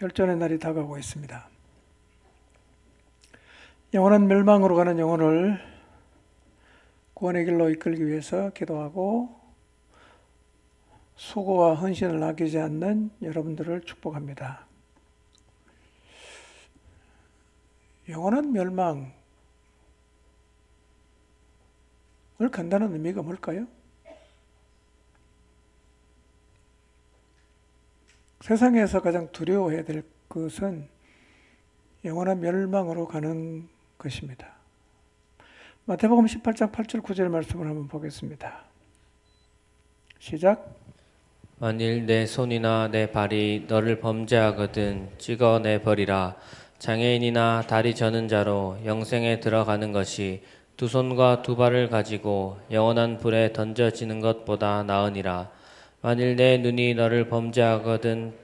결전의 날이 다가오고 있습니다. 영원한 멸망으로 가는 영혼을 구원의 길로 이끌기 위해서 기도하고 수고와 헌신을 아끼지 않는 여러분들을 축복합니다. 영원한 멸망을 간다는 의미가 뭘까요? 세상에서 가장 두려워해야 될 것은 영원한 멸망으로 가는 것입니다. 마태복음 18장 8절 9절 말씀을 한번 보겠습니다. 시작. 만일 내 손이나 내 발이 너를 범죄하거든 찍어내 버리라. 장애인이나 다리 저는 자로 영생에 들어가는 것이 두 손과 두 발을 가지고 영원한 불에 던져지는 것보다 나으니라. 만일 내 눈이 너를 범죄하거든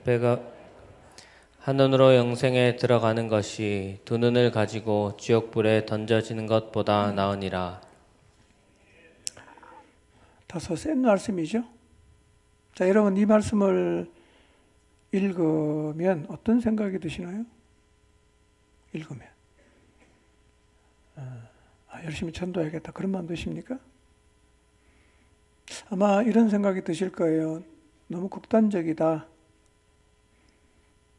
한눈으로 영생에 들어가는 것이 두 눈을 가지고 지옥불에 던져지는 것보다 나으니라. 다소 센 말씀이죠. 자, 여러분 이 말씀을 읽으면 어떤 생각이 드시나요? 읽으면 열심히 전도해야겠다 그런 마음 드십니까? 아마 이런 생각이 드실 거예요. 너무 극단적이다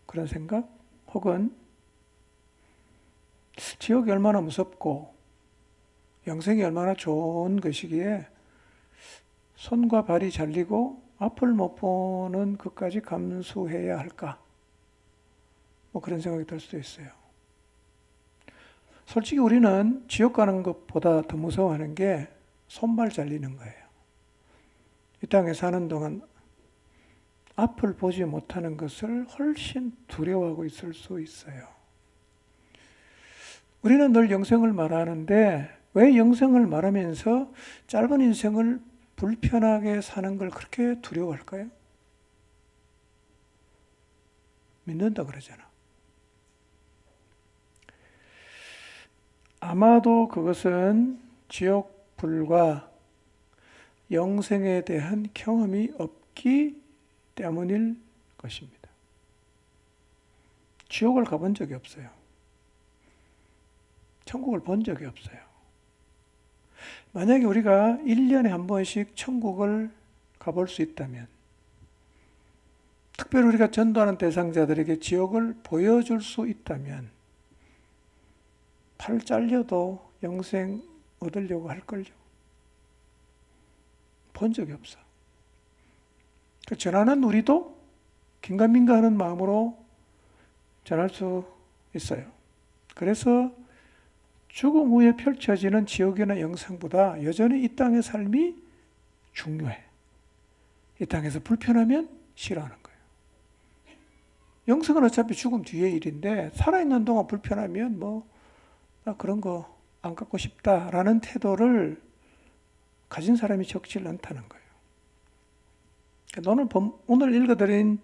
그런 생각? 혹은 지옥이 얼마나 무섭고 영생이 얼마나 좋은 것이기에 손과 발이 잘리고 앞을 못 보는 것까지 감수해야 할까? 뭐 그런 생각이 들 수도 있어요. 솔직히 우리는 지옥 가는 것보다 더 무서워하는 게 손발 잘리는 거예요. 이 땅에 사는 동안 앞을 보지 못하는 것을 훨씬 두려워하고 있을 수 있어요. 우리는 늘 영생을 말하는데 왜 영생을 말하면서 짧은 인생을 불편하게 사는 걸 그렇게 두려워할까요? 믿는다 그러잖아. 아마도 그것은 지옥 불과 영생에 대한 경험이 없기 때문일 것입니다. 지옥을 가본 적이 없어요. 천국을 본 적이 없어요. 만약에 우리가 1년에 한 번씩 천국을 가볼 수 있다면, 특별히 우리가 전도하는 대상자들에게 지옥을 보여줄 수 있다면 팔 잘려도 영생 얻으려고 할걸요. 본 적이 없어. 전하는 우리도 긴가민가 하는 마음으로 전할 수 있어요. 그래서 죽음 후에 펼쳐지는 지옥이나 영생보다 여전히 이 땅의 삶이 중요해. 이 땅에서 불편하면 싫어하는 거예요. 영생은 어차피 죽음 뒤의 일인데 살아있는 동안 불편하면 나 그런 거 안 갖고 싶다라는 태도를 가진 사람이 적지 않다는 거예요. 오늘 읽어드린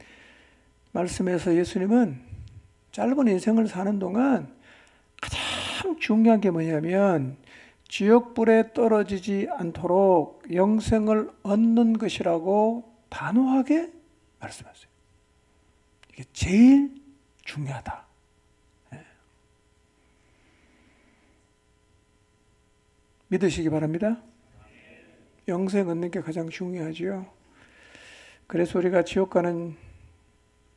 말씀에서 예수님은 짧은 인생을 사는 동안 가장 중요한 게 뭐냐면 지옥불에 떨어지지 않도록 영생을 얻는 것이라고 단호하게 말씀하세요. 이게 제일 중요하다. 믿으시기 바랍니다. 영생 얻는 게 가장 중요하지요. 그래서 우리가 지옥 가는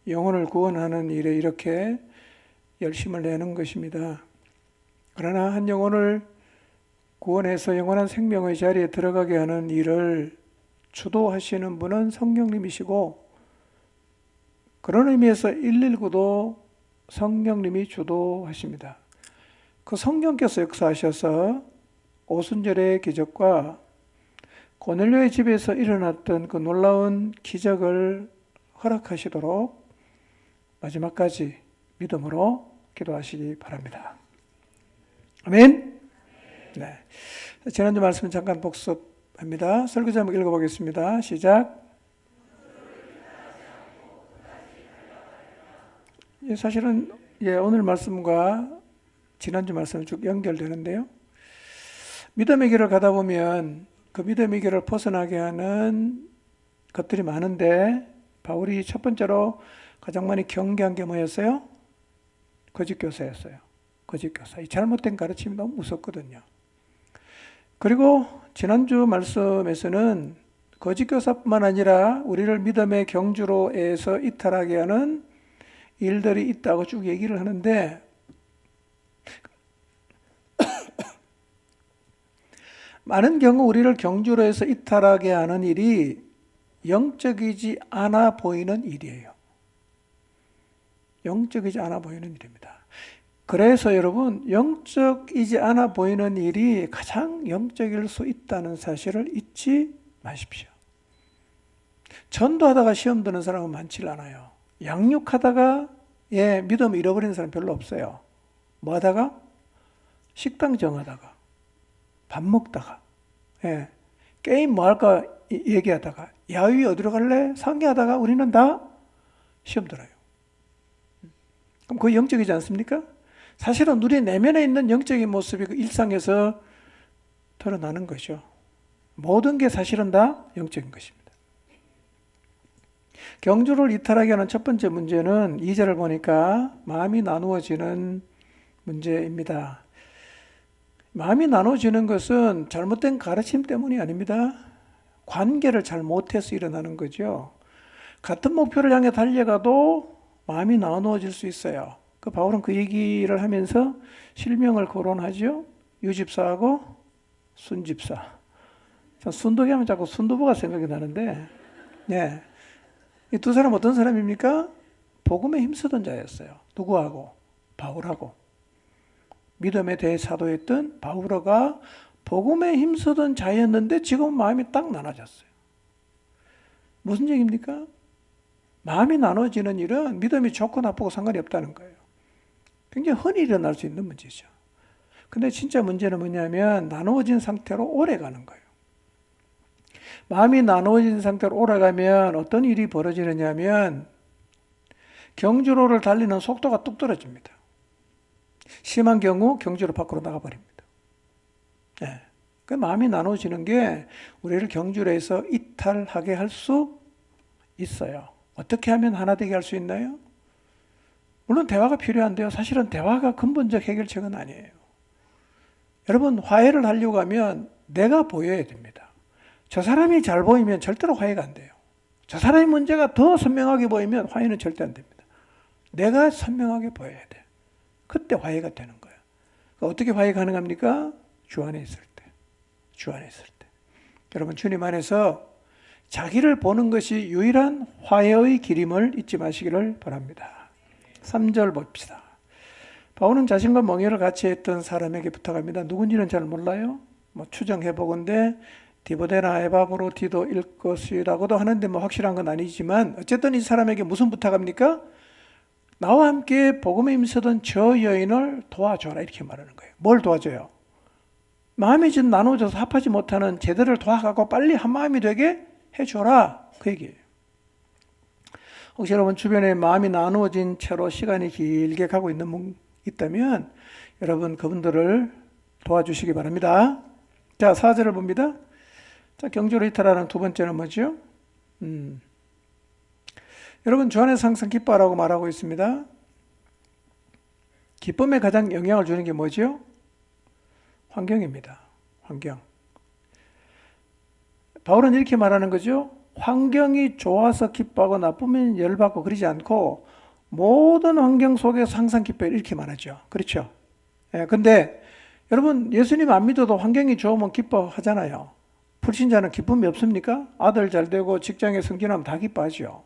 영혼을 구원하는 일에 이렇게 열심을 내는 것입니다. 그러나 한 영혼을 구원해서 영원한 생명의 자리에 들어가게 하는 일을 주도하시는 분은 성령님이시고, 그런 의미에서 119도 성령님이 주도하십니다. 그 성령께서 역사하셔서 오순절의 기적과 고넬료의 집에서 일어났던 그 놀라운 기적을 허락하시도록 마지막까지 믿음으로 기도하시기 바랍니다. 아멘. 네. 지난주 말씀 잠깐 복습합니다. 설교 제목 읽어보겠습니다. 시작. 사실은 오늘 말씀과 지난주 말씀은 쭉 연결되는데요. 믿음의 길을 가다 보면 그 믿음의 길을 벗어나게 하는 것들이 많은데, 바울이 첫 번째로 가장 많이 경계한 게 뭐였어요? 거짓교사였어요. 거짓교사. 이 잘못된 가르침이 너무 무섭거든요. 그리고 지난주 말씀에서는 거짓교사뿐만 아니라 우리를 믿음의 경주로에서 이탈하게 하는 일들이 있다고 쭉 얘기를 하는데 많은 경우 우리를 경주로에서 이탈하게 하는 일이 영적이지 않아 보이는 일이에요. 영적이지 않아 보이는 일입니다. 그래서 여러분, 영적이지 않아 보이는 일이 가장 영적일 수 있다는 사실을 잊지 마십시오. 전도하다가 시험 드는 사람은 많지 않아요. 양육하다가 믿음 잃어버리는 사람 별로 없어요. 뭐 하다가? 식당 정하다가, 밥 먹다가, 게임 뭐 할까 얘기하다가, 야유회 어디로 갈래? 상의하다가 우리는 다 시험 들어요. 그럼 그거 영적이지 않습니까? 사실은 우리 내면에 있는 영적인 모습이 그 일상에서 드러나는 거죠. 모든 게 사실은 다 영적인 것입니다. 경주를 이탈하게 하는 첫 번째 문제는 2절을 보니까 마음이 나누어지는 문제입니다. 마음이 나누어지는 것은 잘못된 가르침 때문이 아닙니다. 관계를 잘 못해서 일어나는 거죠. 같은 목표를 향해 달려가도 마음이 나누어질 수 있어요. 바울은 그 얘기를 하면서 실명을 거론하죠. 유집사하고 순집사. 순도기 하면 자꾸 순두부가 생각이 나는데, 이 두 사람 어떤 사람입니까? 복음에 힘쓰던 자였어요. 누구하고? 바울하고. 믿음에 대해 사도했던 바울어가 복음에 힘쓰던 자였는데 지금 마음이 딱 나눠졌어요. 무슨 얘기입니까? 마음이 나눠지는 일은 믿음이 좋고 나쁘고 상관이 없다는 거예요. 굉장히 흔히 일어날 수 있는 문제죠. 근데 진짜 문제는 뭐냐면 나누어진 상태로 오래 가는 거예요. 마음이 나누어진 상태로 오래가면 어떤 일이 벌어지느냐면 경주로를 달리는 속도가 뚝 떨어집니다. 심한 경우 경주로 밖으로 나가버립니다. 그 마음이 나눠지는 게 우리를 경주로에서 이탈하게 할 수 있어요. 어떻게 하면 하나 되게 할 수 있나요? 물론 대화가 필요한데요. 사실은 대화가 근본적 해결책은 아니에요. 여러분, 화해를 하려고 하면 내가 보여야 됩니다. 저 사람이 잘 보이면 절대로 화해가 안 돼요. 저 사람의 문제가 더 선명하게 보이면 화해는 절대 안 됩니다. 내가 선명하게 보여야 돼. 그때 화해가 되는 거예요. 어떻게 화해가 가능합니까? 주 안에 있을 때. 주 안에 있을 때. 여러분, 주님 안에서 자기를 보는 것이 유일한 화해의 길임을 잊지 마시기를 바랍니다. 3절 봅시다. 바울은 자신과 멍에를 같이 했던 사람에게 부탁합니다. 누군지는 잘 몰라요. 추정해보건대 디보데나 에바브로디도 일 것이라고도 하는데 확실한 건 아니지만 어쨌든 이 사람에게 무슨 부탁합니까? 나와 함께 복음에 힘쓰던 저 여인을 도와줘라 이렇게 말하는 거예요. 뭘 도와줘요? 마음이 지금 나눠져서 합하지 못하는 제들을 도와가고 빨리 한 마음이 되게 해줘라 그 얘기예요. 혹시 여러분 주변에 마음이 나누어진 채로 시간이 길게 가고 있는 분 있다면 여러분 그분들을 도와주시기 바랍니다. 자, 4절을 봅니다. 자, 경주로 이탈하는 두 번째는 뭐죠? 여러분 주 안에서 항상 기뻐하라고 말하고 있습니다. 기쁨에 가장 영향을 주는 게 뭐죠? 환경입니다. 환경. 바울은 이렇게 말하는 거죠. 환경이 좋아서 기뻐하고 나쁘면 열받고 그러지 않고 모든 환경 속에서 항상 기뻐해 이렇게 말하죠. 그렇죠? 근데 여러분 예수님 안 믿어도 환경이 좋으면 기뻐하잖아요. 불신자는 기쁨이 없습니까? 아들 잘 되고 직장에 승진하면 다 기뻐하죠.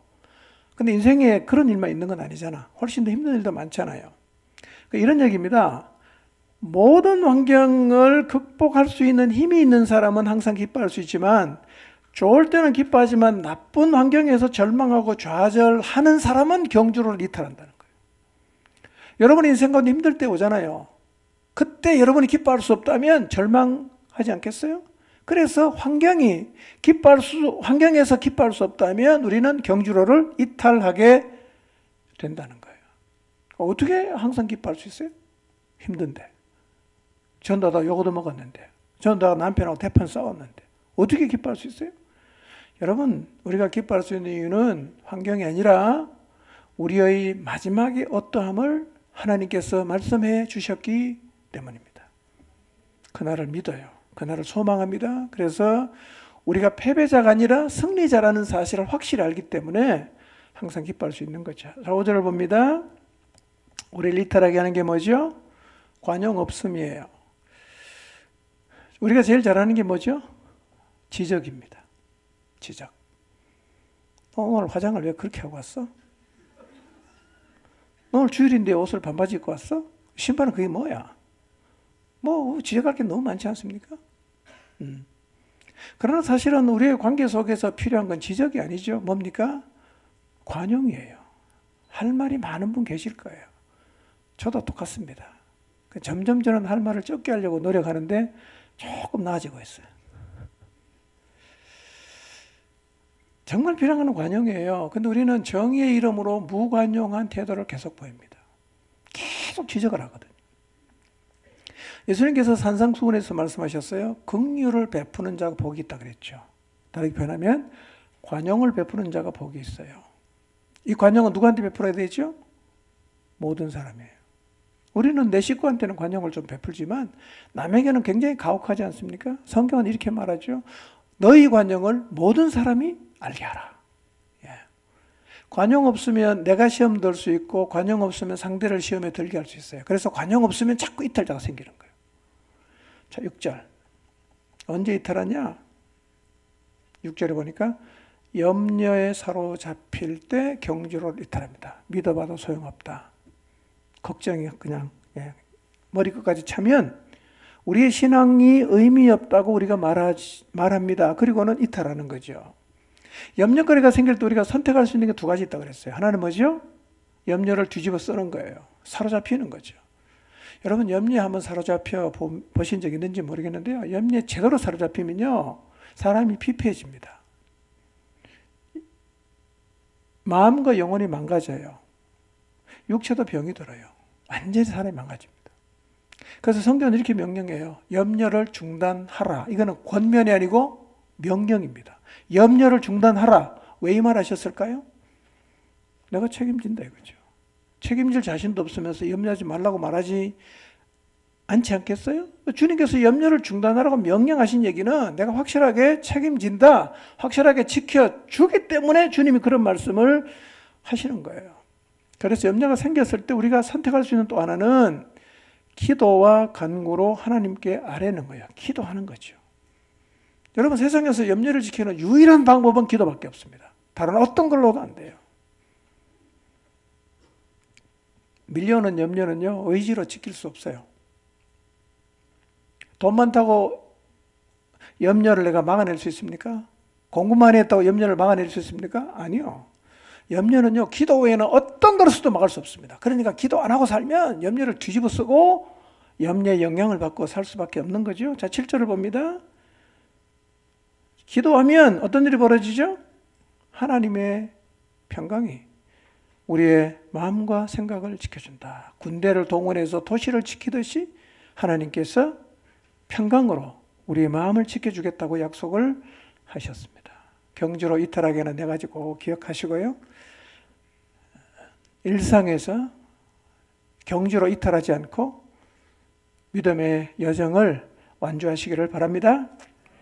근데 인생에 그런 일만 있는 건 아니잖아. 훨씬 더 힘든 일도 많잖아요. 이런 얘기입니다. 모든 환경을 극복할 수 있는 힘이 있는 사람은 항상 기뻐할 수 있지만 좋을 때는 기뻐하지만 나쁜 환경에서 절망하고 좌절하는 사람은 경주를 이탈한다는 거예요. 여러분 인생 가운데 힘들 때 오잖아요. 그때 여러분이 기뻐할 수 없다면 절망하지 않겠어요? 그래서 환경에서 기뻐할 수 없다면 우리는 경주로를 이탈하게 된다는 거예요. 어떻게 항상 기뻐할 수 있어요? 힘든데. 전도하다가 요거도 먹었는데. 전도하다가 남편하고 대판 싸웠는데. 어떻게 기뻐할 수 있어요? 여러분, 우리가 기뻐할 수 있는 이유는 환경이 아니라 우리의 마지막의 어떠함을 하나님께서 말씀해 주셨기 때문입니다. 그날을 믿어요. 그날을 소망합니다. 그래서 우리가 패배자가 아니라 승리자라는 사실을 확실히 알기 때문에 항상 기뻐할 수 있는 거죠. 자, 5절을 봅니다. 우리를 이탈하게 하는 게 뭐죠? 관용 없음이에요. 우리가 제일 잘하는 게 뭐죠? 지적입니다. 지적. 오늘 화장을 왜 그렇게 하고 왔어? 오늘 주일인데 옷을 반바지 입고 왔어? 신발은 그게 뭐야? 뭐 지적할 게 너무 많지 않습니까? 그러나 사실은 우리의 관계 속에서 필요한 건 지적이 아니죠. 뭡니까? 관용이에요. 할 말이 많은 분 계실 거예요. 저도 똑같습니다. 점점 저는 할 말을 적게 하려고 노력하는데 조금 나아지고 있어요. 정말 필요한 건 관용이에요. 근데 우리는 정의의 이름으로 무관용한 태도를 계속 보입니다. 계속 지적을 하거든요. 예수님께서 산상수훈에서 말씀하셨어요. 긍휼을 베푸는 자가 복이 있다 그랬죠. 다르게 표현하면 관용을 베푸는 자가 복이 있어요. 이 관용은 누구한테 베풀어야 되죠? 모든 사람이에요. 우리는 내 식구한테는 관용을 좀 베풀지만 남에게는 굉장히 가혹하지 않습니까? 성경은 이렇게 말하죠. 너희 관용을 모든 사람이 알게 하라. 예. 관용 없으면 내가 시험 들 수 있고 관용 없으면 상대를 시험에 들게 할 수 있어요. 그래서 관용 없으면 자꾸 이탈자가 생기는 거예요. 자, 6절. 언제 이탈하냐? 6절에 보니까 염려에 사로잡힐 때 경주로 이탈합니다. 믿어봐도 소용없다. 걱정이 그냥 머리끝까지 차면 우리의 신앙이 의미 없다고 우리가 말합니다. 그리고는 이탈하는 거죠. 염려거리가 생길 때 우리가 선택할 수 있는 게 두 가지 있다고 그랬어요. 하나는 뭐죠? 염려를 뒤집어 쓰는 거예요. 사로잡히는 거죠. 여러분 염려에 한번 사로잡혀 보신 적 있는지 모르겠는데요. 염려에 제대로 사로잡히면요. 사람이 피폐해집니다. 마음과 영혼이 망가져요. 육체도 병이 들어요. 완전히 사람이 망가집니다. 그래서 성경은 이렇게 명령해요. 염려를 중단하라. 이거는 권면이 아니고 명령입니다. 염려를 중단하라. 왜 이 말 하셨을까요? 내가 책임진다 이거죠. 책임질 자신도 없으면서 염려하지 말라고 말하지 않지 않겠어요? 주님께서 염려를 중단하라고 명령하신 얘기는 내가 확실하게 책임진다, 확실하게 지켜주기 때문에 주님이 그런 말씀을 하시는 거예요. 그래서 염려가 생겼을 때 우리가 선택할 수 있는 또 하나는 기도와 간구로 하나님께 아뢰는 거예요. 기도하는 거죠. 여러분 세상에서 염려를 지키는 유일한 방법은 기도밖에 없습니다. 다른 어떤 걸로도 안 돼요. 밀려오는 염려는요, 의지로 지킬 수 없어요. 돈 많다고 염려를 내가 막아낼 수 있습니까? 공부만 했다고 염려를 막아낼 수 있습니까? 아니요. 염려는요, 기도 외에는 어떤 것으로도 막을 수 없습니다. 그러니까 기도 안 하고 살면 염려를 뒤집어 쓰고 염려의 영향을 받고 살 수밖에 없는 거죠. 자, 7절을 봅니다. 기도하면 어떤 일이 벌어지죠? 하나님의 평강이 우리의 마음과 생각을 지켜준다. 군대를 동원해서 도시를 지키듯이 하나님께서 평강으로 우리의 마음을 지켜주겠다고 약속을 하셨습니다. 경주로 이탈하게 하는 네 가지 꼭 기억하시고요. 일상에서 경주로 이탈하지 않고 믿음의 여정을 완주하시기를 바랍니다.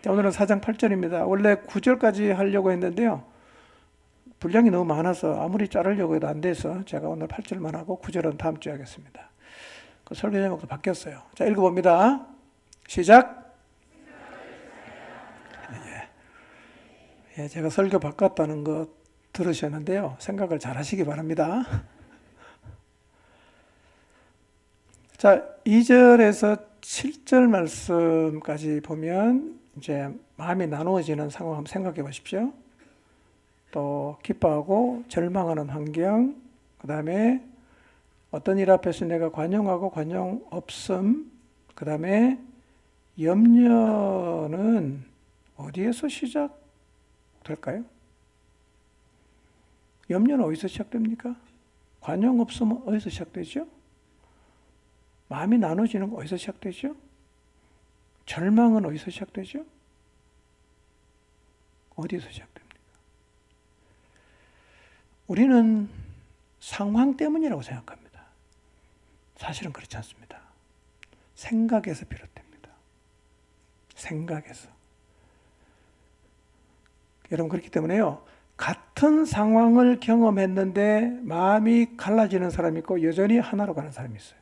자, 오늘은 4장 8절입니다. 원래 9절까지 하려고 했는데요. 분량이 너무 많아서 아무리 자르려고 해도 안 돼서 제가 오늘 8절만 하고 9절은 다음 주에 하겠습니다. 그 설교 제목도 바뀌었어요. 자, 읽어봅니다. 시작. 예, 제가 설교 바꿨다는 거 들으셨는데요. 생각을 잘 하시기 바랍니다. 자, 2절에서 7절 말씀까지 보면 이제 마음이 나누어지는 상황 한번 생각해 보십시오. 또 기뻐하고 절망하는 환경, 그 다음에 어떤 일 앞에서 내가 관용하고 관용 없음, 그 다음에 염려는 어디에서 시작될까요? 염려는 어디서 시작됩니까? 관용 없음은 어디서 시작되죠? 마음이 나눠지는 건 어디서 시작되죠? 절망은 어디서 시작되죠? 어디서 시작됩니까? 우리는 상황 때문이라고 생각합니다. 사실은 그렇지 않습니다. 생각에서 비롯됩니다. 생각에서. 여러분, 그렇기 때문에요, 같은 상황을 경험했는데 마음이 갈라지는 사람이 있고 여전히 하나로 가는 사람이 있어요.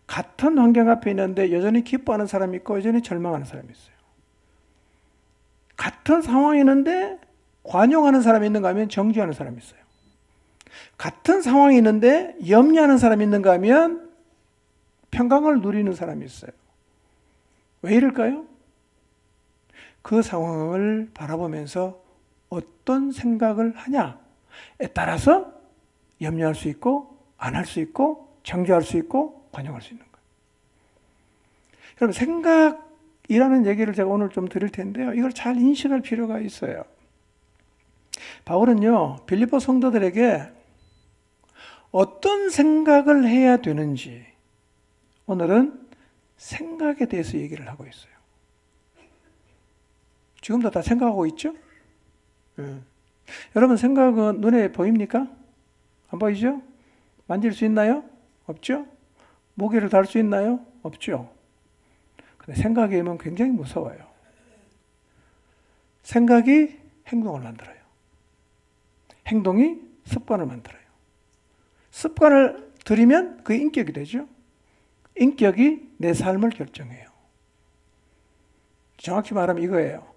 같은 환경 앞에 있는데 여전히 기뻐하는 사람이 있고 여전히 절망하는 사람이 있어요. 같은 상황이 있는데 관용하는 사람이 있는가 하면 정죄하는 사람이 있어요. 같은 상황이 있는데 염려하는 사람이 있는가 하면 평강을 누리는 사람이 있어요. 왜 이럴까요? 그 상황을 바라보면서 어떤 생각을 하냐에 따라서 염려할 수 있고 안 할 수 있고 정죄할 수 있고 관용할 수 있는 거예요. 여러분, 생각이라는 얘기를 제가 오늘 좀 드릴 텐데요, 이걸 잘 인식할 필요가 있어요. 바울은요, 빌립보 성도들에게 어떤 생각을 해야 되는지 오늘은 생각에 대해서 얘기를 하고 있어요. 지금도 다 생각하고 있죠? 여러분, 생각은 눈에 보입니까? 안 보이죠? 만질 수 있나요? 없죠? 무게를 달 수 있나요? 없죠? 근데 생각이 오면 굉장히 무서워요. 생각이 행동을 만들어요. 행동이 습관을 만들어요. 습관을 들이면 그게 인격이 되죠. 인격이 내 삶을 결정해요. 정확히 말하면 이거예요.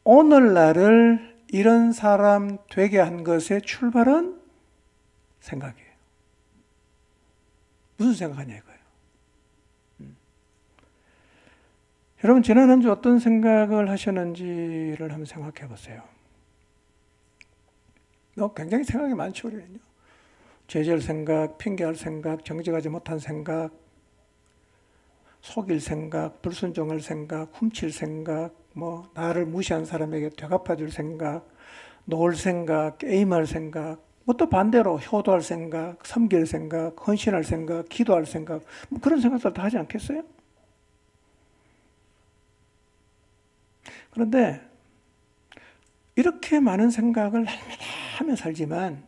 오늘날을 이런 사람 되게 한 것의 출발은 생각이에요. 무슨 생각하냐 이거예요. 여러분, 지난 한 주 어떤 생각을 하셨는지를 한번 생각해 보세요. 굉장히 생각이 많죠, 우리는요. 죄질 생각, 핑계할 생각, 정직하지 못한 생각, 속일 생각, 불순종할 생각, 훔칠 생각, 나를 무시한 사람에게 되갚아줄 생각, 놀 생각, 게임할 생각, 또 반대로 효도할 생각, 섬길 생각, 헌신할 생각, 기도할 생각, 그런 생각들 다 하지 않겠어요? 그런데 이렇게 많은 생각을 날마다 하며 살지만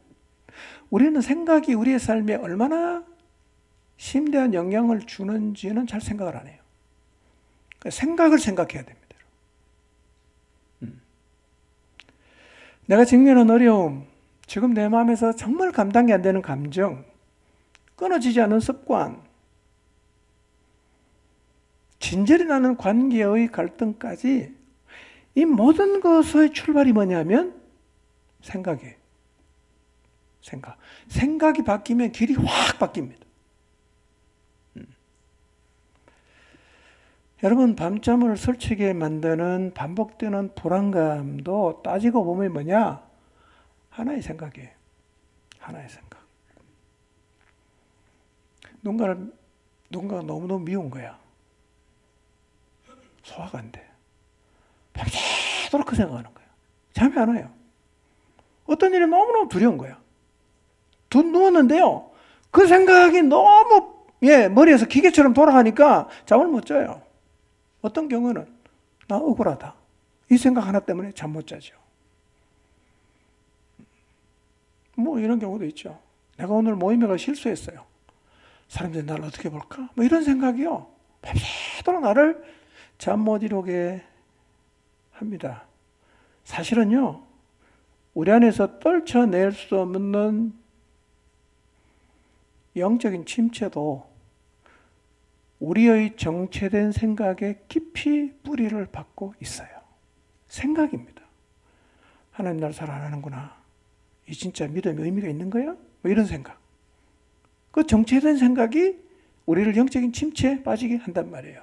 우리는 생각이 우리의 삶에 얼마나 심대한 영향을 주는지는 잘 생각을 안 해요. 생각을 생각해야 됩니다. 내가 직면한 어려움, 지금 내 마음에서 정말 감당이 안 되는 감정, 끊어지지 않는 습관, 진절이 나는 관계의 갈등까지 이 모든 것의 출발이 뭐냐면 생각이에요. 생각이 바뀌면 길이 확 바뀝니다. 여러분, 밤잠을 설치게 만드는 반복되는 불안감도 따지고 보면 뭐냐? 하나의 생각이에요. 하나의 생각. 누군가가 너무너무 미운 거야. 소화가 안 돼. 밤새도록 그 생각하는 거야. 잠이 안 와요. 어떤 일이 너무너무 두려운 거야. 누웠는데요, 그 생각이 너무 머리에서 기계처럼 돌아가니까 잠을 못 자요. 어떤 경우는 나 억울하다, 이 생각 하나 때문에 잠 못 자죠. 이런 경우도 있죠. 내가 오늘 모임에 가서 실수했어요. 사람들이 나를 어떻게 볼까? 이런 생각이요, 밤새도록 나를 잠 못 이루게 합니다. 사실은요, 우리 안에서 떨쳐낼 수 없는 영적인 침체도 우리의 정체된 생각에 깊이 뿌리를 받고 있어요. 생각입니다. 하나님 나를 사랑하는구나, 이 진짜 믿음이 의미가 있는 거야? 이런 생각. 그 정체된 생각이 우리를 영적인 침체에 빠지게 한단 말이에요.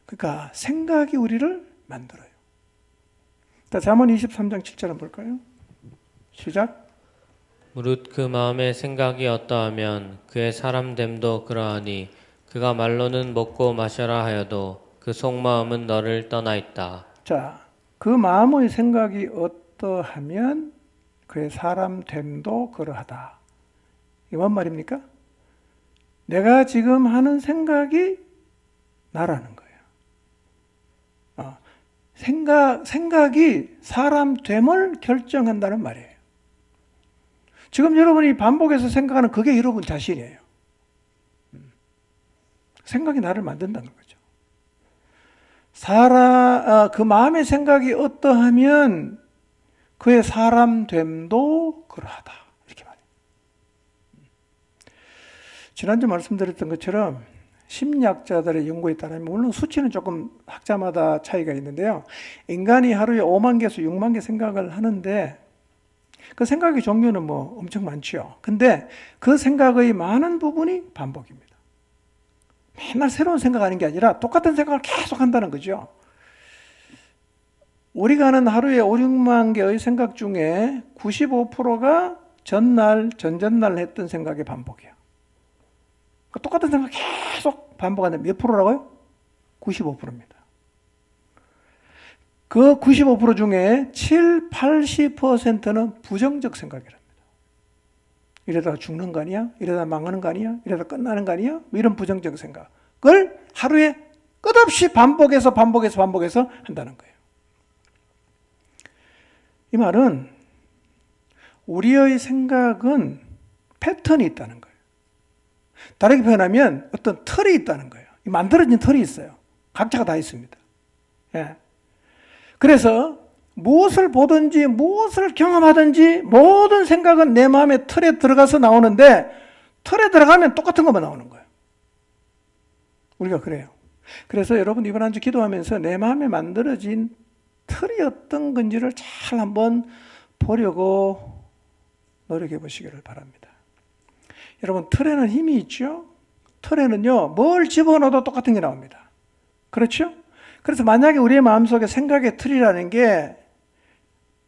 그러니까 생각이 우리를 만들어요. 자, 잠언 23장 7절 한번 볼까요? 시작. 무릇 그 마음의 생각이 어떠하면 그의 사람됨도 그러하니 그가 말로는 먹고 마셔라 하여도 그 속마음은 너를 떠나 있다. 자, 그 마음의 생각이 어떠하면 그의 사람됨도 그러하다. 이게 뭔 말입니까? 내가 지금 하는 생각이 나라는 거예요. 생각이 사람됨을 결정한다는 말이에요. 지금 여러분이 반복해서 생각하는 그게 여러분 자신이에요. 생각이 나를 만든다는 거죠. 그 마음의 생각이 어떠하면 그의 사람됨도 그러하다. 이렇게 말해요. 지난주 말씀드렸던 것처럼 심리학자들의 연구에 따르면, 물론 수치는 조금 학자마다 차이가 있는데요. 인간이 하루에 5만 개에서 6만 개 생각을 하는데 그 생각의 종류는 뭐 엄청 많죠. 근데 그 생각의 많은 부분이 반복입니다. 맨날 새로운 생각하는 게 아니라 똑같은 생각을 계속 한다는 거죠. 우리가 하는 하루에 5, 6만 개의 생각 중에 95%가 전날, 전전날 했던 생각의 반복이야. 똑같은 생각 계속 반복하는 몇 프로라고요? 95%입니다. 그 95% 중에 7, 80%는 부정적 생각이랍니다. 이러다가 죽는 거 아니야? 이러다가 망하는 거 아니야? 이러다가 끝나는 거 아니야? 뭐 이런 부정적 생각을 하루에 끝없이 반복해서 한다는 거예요. 이 말은 우리의 생각은 패턴이 있다는 거예요. 다르게 표현하면 어떤 틀이 있다는 거예요. 만들어진 틀이 있어요. 각자가 다 있습니다. 예. 그래서 무엇을 보든지 무엇을 경험하든지 모든 생각은 내 마음의 틀에 들어가서 나오는데 틀에 들어가면 똑같은 것만 나오는 거예요. 우리가 그래요. 그래서 여러분 이번 한 주 기도하면서 내 마음에 만들어진 틀이 어떤 건지를 잘 한번 보려고 노력해 보시기를 바랍니다. 여러분 틀에는 힘이 있죠? 틀에는요 뭘 집어넣어도 똑같은 게 나옵니다. 그렇죠? 그래서 만약에 우리의 마음속에 생각의 틀이라는 게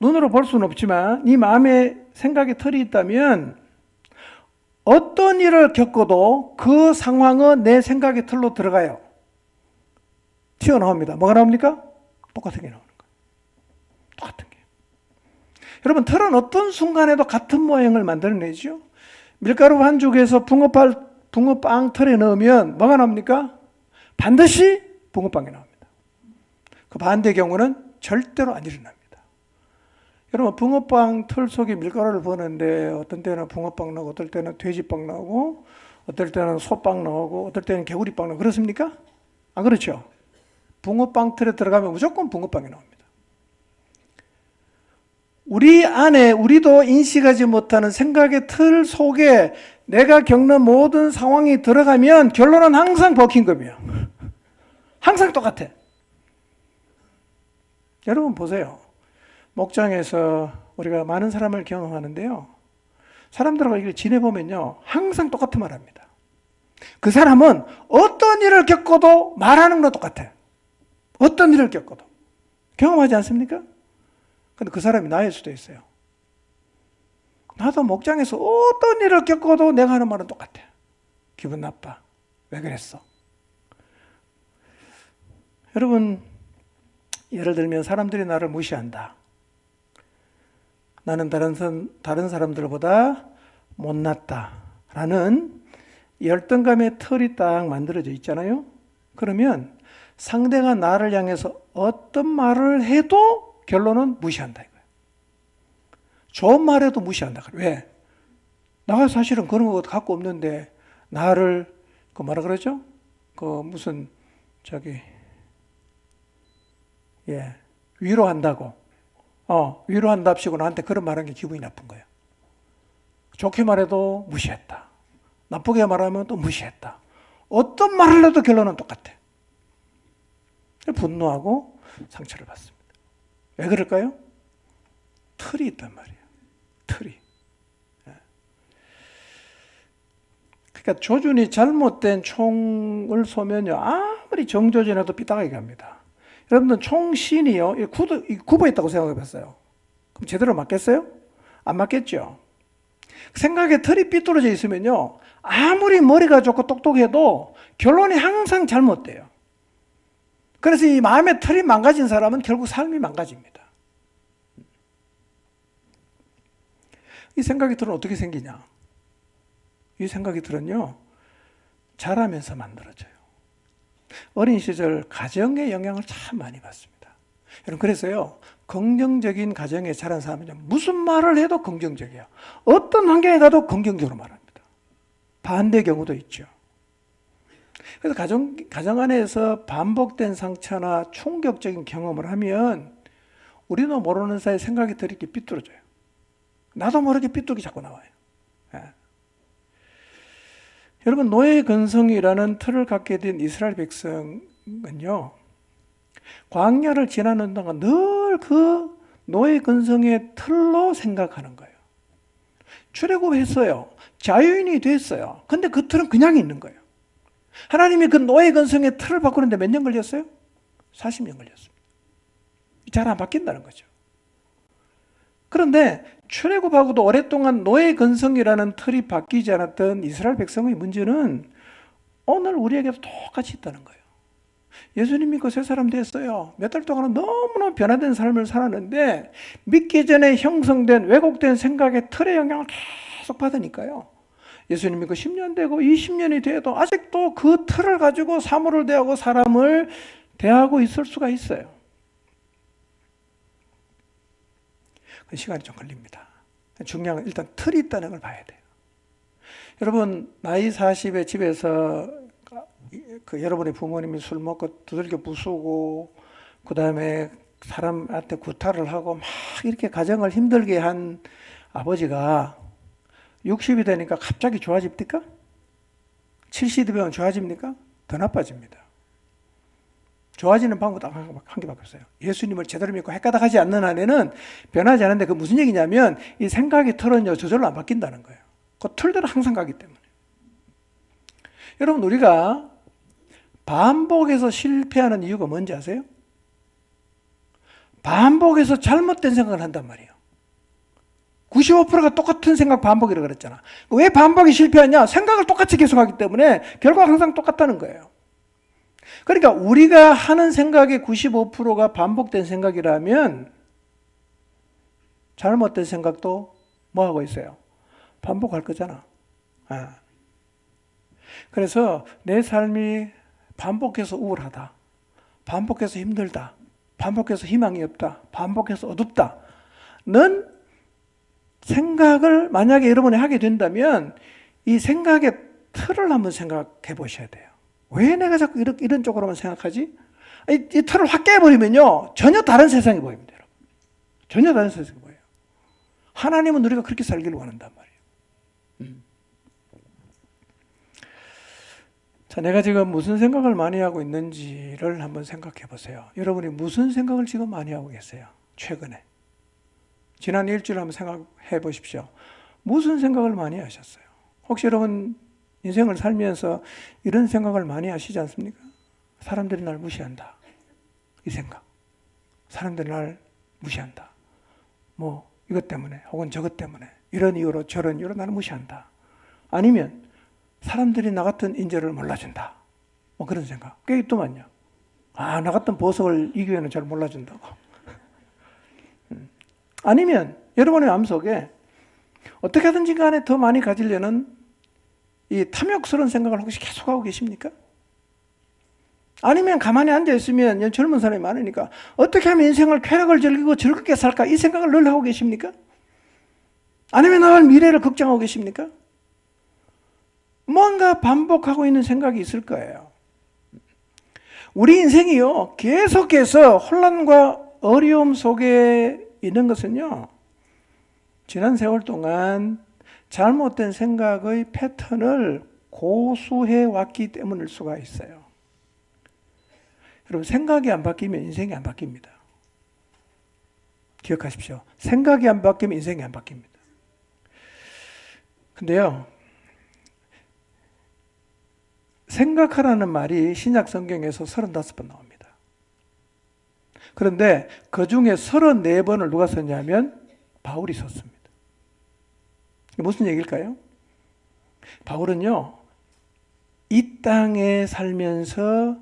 눈으로 볼 수는 없지만 네 마음에 생각의 틀이 있다면 어떤 일을 겪어도 그 상황은 내 생각의 틀로 들어가요. 튀어나옵니다. 뭐가 나옵니까? 똑같은 게 나오는 거예요. 똑같은 게. 여러분 틀은 어떤 순간에도 같은 모양을 만들어내죠. 밀가루 반죽에서 붕어빵 틀에 넣으면 뭐가 나옵니까? 반드시 붕어빵이 나옵니다. 그 반대의 경우는 절대로 안 일어납니다. 여러분 붕어빵 틀 속에 밀가루를 부었는데 어떤 때는 붕어빵 나오고 어떨 때는 돼지빵 나오고 어떨 때는 소빵 나오고 어떨 때는 개구리빵 나오고 그렇습니까? 안 그렇죠? 붕어빵 틀에 들어가면 무조건 붕어빵이 나옵니다. 우리 안에 우리도 인식하지 못하는 생각의 틀 속에 내가 겪는 모든 상황이 들어가면 결론은 항상 버킹검이야. 항상 똑같아. 여러분 보세요. 목장에서 우리가 많은 사람을 경험하는데요. 사람들하고 이렇게 지내보면요. 항상 똑같은 말 합니다. 그 사람은 어떤 일을 겪어도 말하는 건 똑같아. 어떤 일을 겪어도. 경험하지 않습니까? 근데 그 사람이 나일 수도 있어요. 나도 목장에서 어떤 일을 겪어도 내가 하는 말은 똑같아. 기분 나빠. 왜 그랬어? 여러분, 예를 들면 사람들이 나를 무시한다. 나는 다른 사람들보다 못났다. 라는 열등감의 틀이 딱 만들어져 있잖아요. 그러면 상대가 나를 향해서 어떤 말을 해도 결론은 무시한다 이거예요. 좋은 말해도 무시한다. 왜? 내가 사실은 그런 거 갖고 없는데 나를 그 뭐라 그러죠? 그 무슨 위로한다고. 위로한답시고 나한테 그런 말한 게 기분이 나쁜 거예요. 좋게 말해도 무시했다. 나쁘게 말하면 또 무시했다. 어떤 말을 해도 결론은 똑같아. 분노하고 상처를 받습니다. 왜 그럴까요? 틀이 있단 말이에요. 틀이. 그러니까 조준이 잘못된 총을 쏘면요. 아무리 정조준해도 삐딱하게 갑니다. 여러분들 총신이요. 굽어있다고 생각해봤어요. 그럼 제대로 맞겠어요? 안 맞겠죠. 생각에 틀이 삐뚤어져 있으면요. 아무리 머리가 좋고 똑똑해도 결론이 항상 잘못돼요. 그래서 이 마음의 틀이 망가진 사람은 결국 삶이 망가집니다. 이 생각의 틀은 어떻게 생기냐? 이 생각의 틀은요. 자라면서 만들어져요. 어린 시절 가정의 영향을 참 많이 받습니다. 여러분, 그래서요, 긍정적인 가정에 자란 사람은요, 무슨 말을 해도 긍정적이에요. 어떤 환경에 가도 긍정적으로 말합니다. 반대 경우도 있죠. 그래서 가정 안에서 반복된 상처나 충격적인 경험을 하면 우리도 모르는 사이에 생각이 이렇게 삐뚤어져요. 나도 모르게 삐뚤게 자꾸 나와요. 예. 여러분, 노예 근성이라는 틀을 갖게 된 이스라엘 백성은요, 광야를 지나는 동안 늘 그 노예 근성의 틀로 생각하는 거예요. 출애굽했어요. 자유인이 됐어요. 근데 그 틀은 그냥 있는 거예요. 하나님이 그 노예 근성의 틀을 바꾸는데 몇 년 걸렸어요? 40년 걸렸습니다. 잘 안 바뀐다는 거죠. 그런데 출애굽하고도 오랫동안 노예 근성이라는 틀이 바뀌지 않았던 이스라엘 백성의 문제는 오늘 우리에게도 똑같이 있다는 거예요. 예수님 믿고 새 사람 됐어요. 몇 달 동안은 너무나 변화된 삶을 살았는데 믿기 전에 형성된 왜곡된 생각의 틀의 영향을 계속 받으니까요. 예수님 믿고 10년 되고 20년이 돼도 아직도 그 틀을 가지고 사물을 대하고 사람을 대하고 있을 수가 있어요. 그 시간이 좀 걸립니다. 중요한 건 일단 틀이 있다는 걸 봐야 돼요. 여러분, 나이 40에 집에서 여러분의 부모님이 술 먹고 두들겨 부수고 그 다음에 사람한테 구타를 하고 막 이렇게 가정을 힘들게 한 아버지가 60이 되니까 갑자기 좋아집니까? 70이 되면 좋아집니까? 더 나빠집니다. 좋아지는 방법 딱 한 개밖에 없어요. 예수님을 제대로 믿고 헷가닥하지 않는 한에는 변하지 않는데, 그 무슨 얘기냐면 이 생각의 틀은요 저절로 안 바뀐다는 거예요. 그 틀대로 항상 가기 때문에. 여러분, 우리가 반복해서 실패하는 이유가 뭔지 아세요? 반복해서 잘못된 생각을 한단 말이에요. 95%가 똑같은 생각 반복이라고 그랬잖아. 왜 반복이 실패하냐? 생각을 똑같이 계속하기 때문에 결과가 항상 똑같다는 거예요. 그러니까 우리가 하는 생각의 95%가 반복된 생각이라면 잘못된 생각도 뭐 하고 있어요? 반복할 거잖아. 그래서 내 삶이 반복해서 우울하다, 반복해서 힘들다, 반복해서 희망이 없다, 반복해서 어둡다, 는 생각을 만약에 여러분이 하게 된다면 이 생각의 틀을 한번 생각해 보셔야 돼요. 왜 내가 자꾸 이런 쪽으로만 생각하지? 이 틀을 확 깨버리면요 전혀 다른 세상이 보입니다. 여러분. 전혀 다른 세상이 보여요. 하나님은 우리가 그렇게 살기를 원한단 말이에요. 자, 내가 지금 무슨 생각을 많이 하고 있는지를 한번 생각해 보세요. 여러분이 무슨 생각을 지금 많이 하고 계세요? 최근에. 지난 일주일 한번 생각해 보십시오. 무슨 생각을 많이 하셨어요? 혹시 여러분 인생을 살면서 이런 생각을 많이 하시지 않습니까? 사람들이 날 무시한다. 이 생각. 사람들이 날 무시한다. 뭐 이것 때문에 혹은 저것 때문에 이런 이유로 저런 이유로 나를 무시한다. 아니면 사람들이 나 같은 인재를 몰라준다. 뭐 그런 생각. 꽤 있더만요. 나 같은 보석을 이 교회는 잘 몰라준다고. 아니면 여러분의 마음속에 어떻게 하든지 간에 더 많이 가지려는 이 탐욕스러운 생각을 혹시 계속하고 계십니까? 아니면 가만히 앉아있으면 젊은 사람이 많으니까 어떻게 하면 인생을 쾌락을 즐기고 즐겁게 살까? 이 생각을 늘 하고 계십니까? 아니면 나의 미래를 걱정하고 계십니까? 뭔가 반복하고 있는 생각이 있을 거예요. 우리 인생이요 계속해서 혼란과 어려움 속에 있는 것은요 지난 세월 동안 잘못된 생각의 패턴을 고수해 왔기 때문일 수가 있어요. 여러분, 생각이 안 바뀌면 인생이 안 바뀝니다. 기억하십시오. 생각이 안 바뀌면 인생이 안 바뀝니다. 근데요, 생각하라는 말이 신약 성경에서 35번 나옵니다. 그런데 그 중에 34번을 누가 썼냐면 바울이 썼습니다. 무슨 얘기일까요? 바울은요, 이 땅에 살면서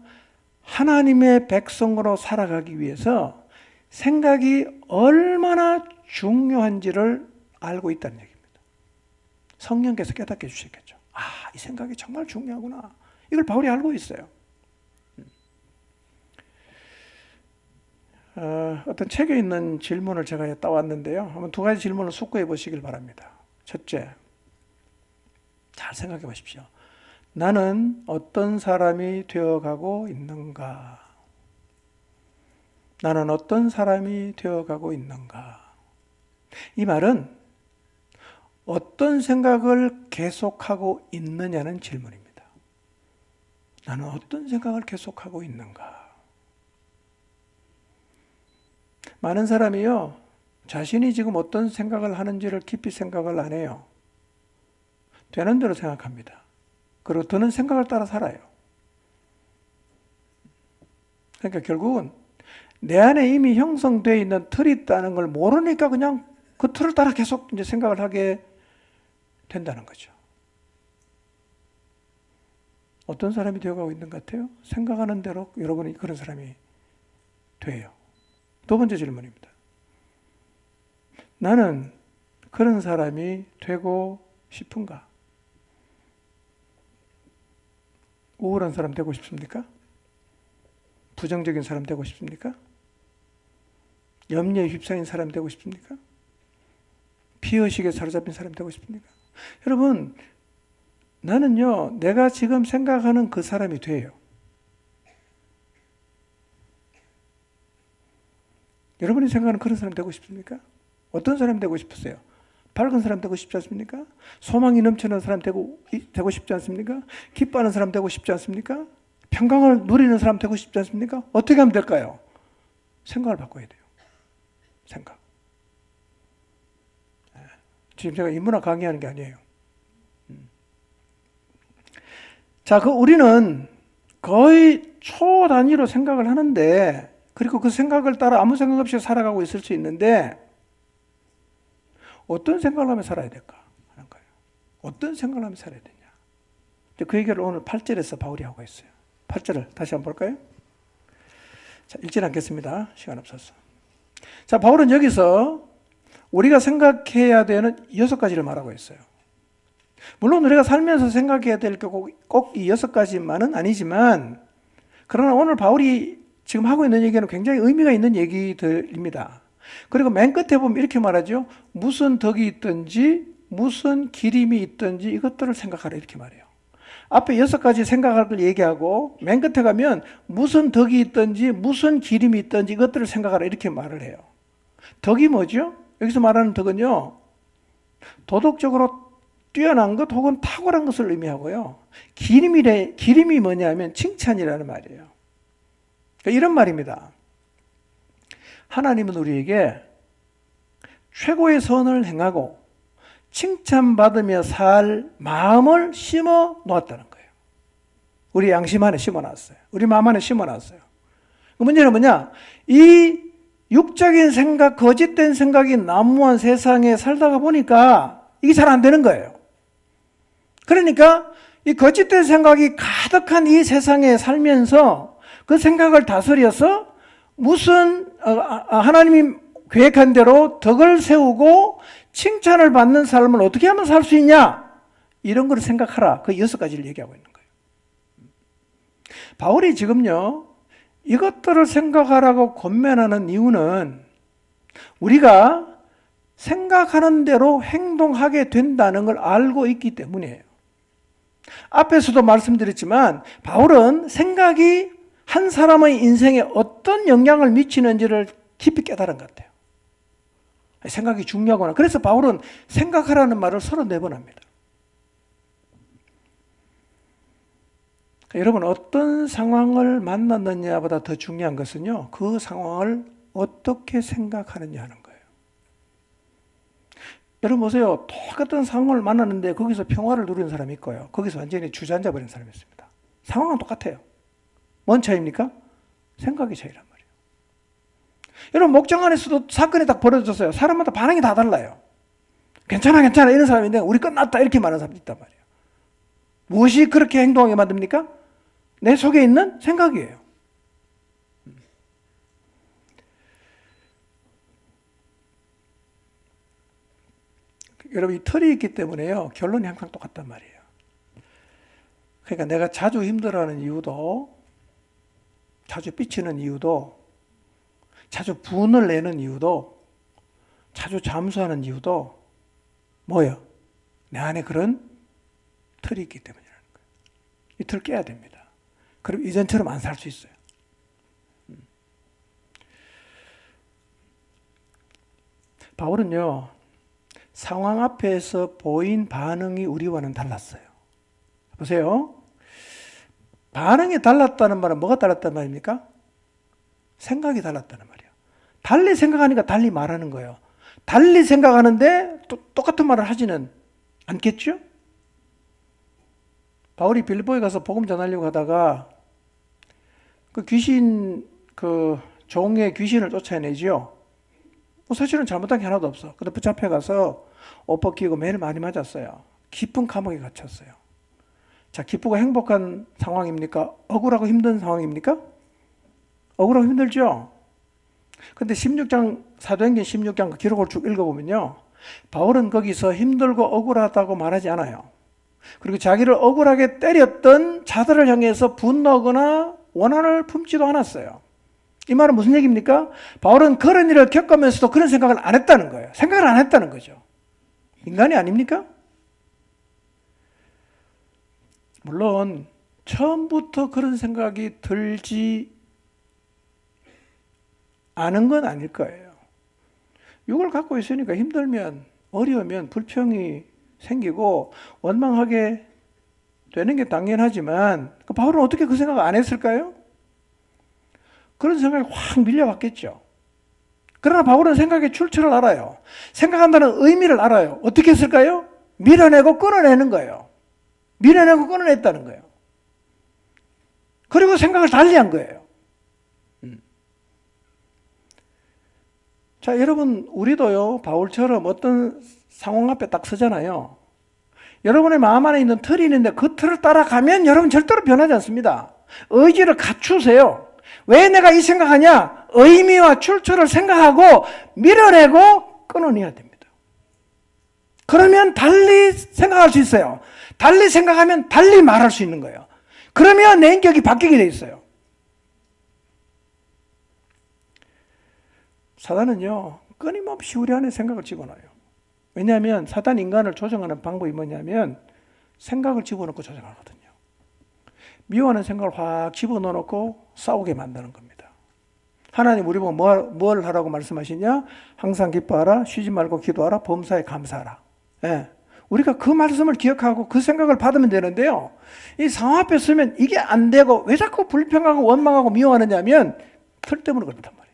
하나님의 백성으로 살아가기 위해서 생각이 얼마나 중요한지를 알고 있다는 얘기입니다. 성령께서 깨닫게 해주시겠죠. 이 생각이 정말 중요하구나. 이걸 바울이 알고 있어요. 어떤 책에 있는 질문을 제가 따왔는데요. 한번 두 가지 질문을 숙고해 보시길 바랍니다. 첫째, 잘 생각해 보십시오. 나는 어떤 사람이 되어가고 있는가? 나는 어떤 사람이 되어가고 있는가? 이 말은 어떤 생각을 계속하고 있느냐는 질문입니다. 나는 어떤 생각을 계속하고 있는가? 많은 사람이요, 자신이 지금 어떤 생각을 하는지를 깊이 생각을 안 해요. 되는 대로 생각합니다. 그리고 드는 생각을 따라 살아요. 그러니까 결국은 내 안에 이미 형성되어 있는 틀이 있다는 걸 모르니까 그냥 그 틀을 따라 계속 이제 생각을 하게 된다는 거죠. 어떤 사람이 되어가고 있는 것 같아요? 생각하는 대로 여러분이 그런 사람이 돼요. 두 번째 질문입니다. 나는 그런 사람이 되고 싶은가? 우울한 사람 되고 싶습니까? 부정적인 사람 되고 싶습니까? 염려에 휩싸인 사람 되고 싶습니까? 피의식에 사로잡힌 사람 되고 싶습니까? 여러분, 나는요, 내가 지금 생각하는 그 사람이 돼요. 여러분이 생각하는 그런 사람 되고 싶습니까? 어떤 사람 되고 싶으세요? 밝은 사람 되고 싶지 않습니까? 소망이 넘치는 사람 되고 싶지 않습니까? 기뻐하는 사람 되고 싶지 않습니까? 평강을 누리는 사람 되고 싶지 않습니까? 어떻게 하면 될까요? 생각을 바꿔야 돼요. 생각. 지금 제가 인문학 강의하는 게 아니에요. 자, 우리는 거의 초단위로 생각을 하는데, 그리고 그 생각을 따라 아무 생각 없이 살아가고 있을 수 있는데, 어떤 생각을 하며 살아야 될까 하는 거예요. 어떤 생각을 하며 살아야 되냐. 그 얘기를 오늘 8절에서 바울이 하고 있어요. 8절을 다시 한번 볼까요? 자, 읽지 않겠습니다. 시간 없어서. 자, 바울은 여기서 우리가 생각해야 되는 6가지를 말하고 있어요. 물론 우리가 살면서 생각해야 될 게 꼭 이 6가지만은 아니지만, 그러나 오늘 바울이 지금 하고 있는 얘기는 굉장히 의미가 있는 얘기들입니다. 그리고 맨 끝에 보면 이렇게 말하죠. 무슨 덕이 있든지 무슨 기림이 있든지 이것들을 생각하라 이렇게 말해요. 앞에 6가지 생각할 걸 얘기하고 맨 끝에 가면 무슨 덕이 있든지 무슨 기림이 있든지 이것들을 생각하라 이렇게 말을 해요. 덕이 뭐죠? 여기서 말하는 덕은요, 도덕적으로 뛰어난 것 혹은 탁월한 것을 의미하고요. 기림이 뭐냐면 칭찬이라는 말이에요. 그러니까 이런 말입니다. 하나님은 우리에게 최고의 선을 행하고 칭찬받으며 살 마음을 심어 놓았다는 거예요. 우리 양심 안에 심어 놨어요. 우리 마음 안에 심어 놨어요. 그 문제는 뭐냐? 이 육적인 생각, 거짓된 생각이 난무한 세상에 살다가 보니까 이게 잘 안 되는 거예요. 그러니까 이 거짓된 생각이 가득한 이 세상에 살면서 그 생각을 다스려서 무슨 하나님이 계획한 대로 덕을 세우고 칭찬을 받는 삶을 어떻게 하면 살 수 있냐? 이런 걸 생각하라. 그 6가지를 얘기하고 있는 거예요. 바울이 지금요, 이것들을 생각하라고 권면하는 이유는 우리가 생각하는 대로 행동하게 된다는 걸 알고 있기 때문이에요. 앞에서도 말씀드렸지만 바울은 생각이 한 사람의 인생에 어떤 영향을 미치는지를 깊이 깨달은 것 같아요. 생각이 중요하구나. 그래서 바울은 생각하라는 말을 34번 합니다. 여러분, 어떤 상황을 만났느냐보다 더 중요한 것은요, 그 상황을 어떻게 생각하느냐 하는 거예요. 여러분 보세요. 똑같은 상황을 만났는데 거기서 평화를 누리는 사람이 있고요, 거기서 완전히 주저앉아 버리는 사람이 있습니다. 상황은 똑같아요. 뭔 차이입니까? 생각의 차이란 말이에요. 여러분, 목장 안에서도 사건이 딱 벌어졌어요. 사람마다 반응이 다 달라요. 괜찮아 이런 사람인데 우리 끝났다 이렇게 말하는 사람도 있단 말이에요. 무엇이 그렇게 행동하게 만듭니까? 내 속에 있는 생각이에요. 여러분, 이 틀이 있기 때문에요, 결론이 항상 똑같단 말이에요. 그러니까 내가 자주 힘들어하는 이유도, 자주 삐치는 이유도, 자주 분을 내는 이유도, 자주 잠수하는 이유도 뭐예요? 내 안에 그런 틀이 있기 때문이라는 거예요. 이 틀 깨야 됩니다. 그럼 이전처럼 안 살 수 있어요. 바울은요, 상황 앞에서 보인 반응이 우리와는 달랐어요. 보세요. 반응이 달랐다는 말은 뭐가 달랐단 말입니까? 생각이 달랐다는 말이에요. 달리 생각하니까 달리 말하는 거예요. 달리 생각하는데 똑같은 말을 하지는 않겠죠? 바울이 빌립보에 가서 복음 전하려고 하다가 종의 귀신을 쫓아내지요. 사실은 잘못한 게 하나도 없어. 근데 붙잡혀가서 옷 벗기고 매를 많이 맞았어요. 깊은 감옥에 갇혔어요. 자, 기쁘고 행복한 상황입니까? 억울하고 힘든 상황입니까? 억울하고 힘들죠? 근데 사도행전 16장 그 기록을 쭉 읽어보면요, 바울은 거기서 힘들고 억울하다고 말하지 않아요. 그리고 자기를 억울하게 때렸던 자들을 향해서 분노하거나 원한을 품지도 않았어요. 이 말은 무슨 얘기입니까? 바울은 그런 일을 겪으면서도 그런 생각을 안 했다는 거예요. 생각을 안 했다는 거죠. 인간이 아닙니까? 물론 처음부터 그런 생각이 들지 않은 건 아닐 거예요. 육을 갖고 있으니까 힘들면, 어려우면 불평이 생기고 원망하게 되는 게 당연하지만 바울은 어떻게 그 생각을 안 했을까요? 그런 생각이 확 밀려왔겠죠. 그러나 바울은 생각의 출처를 알아요. 생각한다는 의미를 알아요. 어떻게 했을까요? 밀어내고 끊어내는 거예요. 밀어내고 끊어냈다는 거예요. 그리고 생각을 달리한 거예요. 자, 여러분, 우리도요, 바울처럼 어떤 상황 앞에 딱 서잖아요. 여러분의 마음 안에 있는 틀이 있는데 그 틀을 따라가면 여러분 절대로 변하지 않습니다. 의지를 갖추세요. 왜 내가 이 생각하냐? 의미와 출처를 생각하고 밀어내고 끊어내야 됩니다. 그러면 달리 생각할 수 있어요. 달리 생각하면 달리 말할 수 있는 거예요. 그러면 내 인격이 바뀌게 돼 있어요. 사단은요, 끊임없이 우리 안에 생각을 집어넣어요. 왜냐하면 사단 인간을 조정하는 방법이 뭐냐면 생각을 집어넣고 조정하거든요. 미워하는 생각을 확 집어넣어놓고 싸우게 만드는 겁니다. 하나님 우리 보고 뭘 하라고 말씀하시냐? 항상 기뻐하라, 쉬지 말고 기도하라, 범사에 감사하라. 예. 우리가 그 말씀을 기억하고 그 생각을 받으면 되는데요. 이 상황 앞에 서면 이게 안 되고 왜 자꾸 불평하고 원망하고 미워하느냐면 틀 때문에 그렇단 말이에요.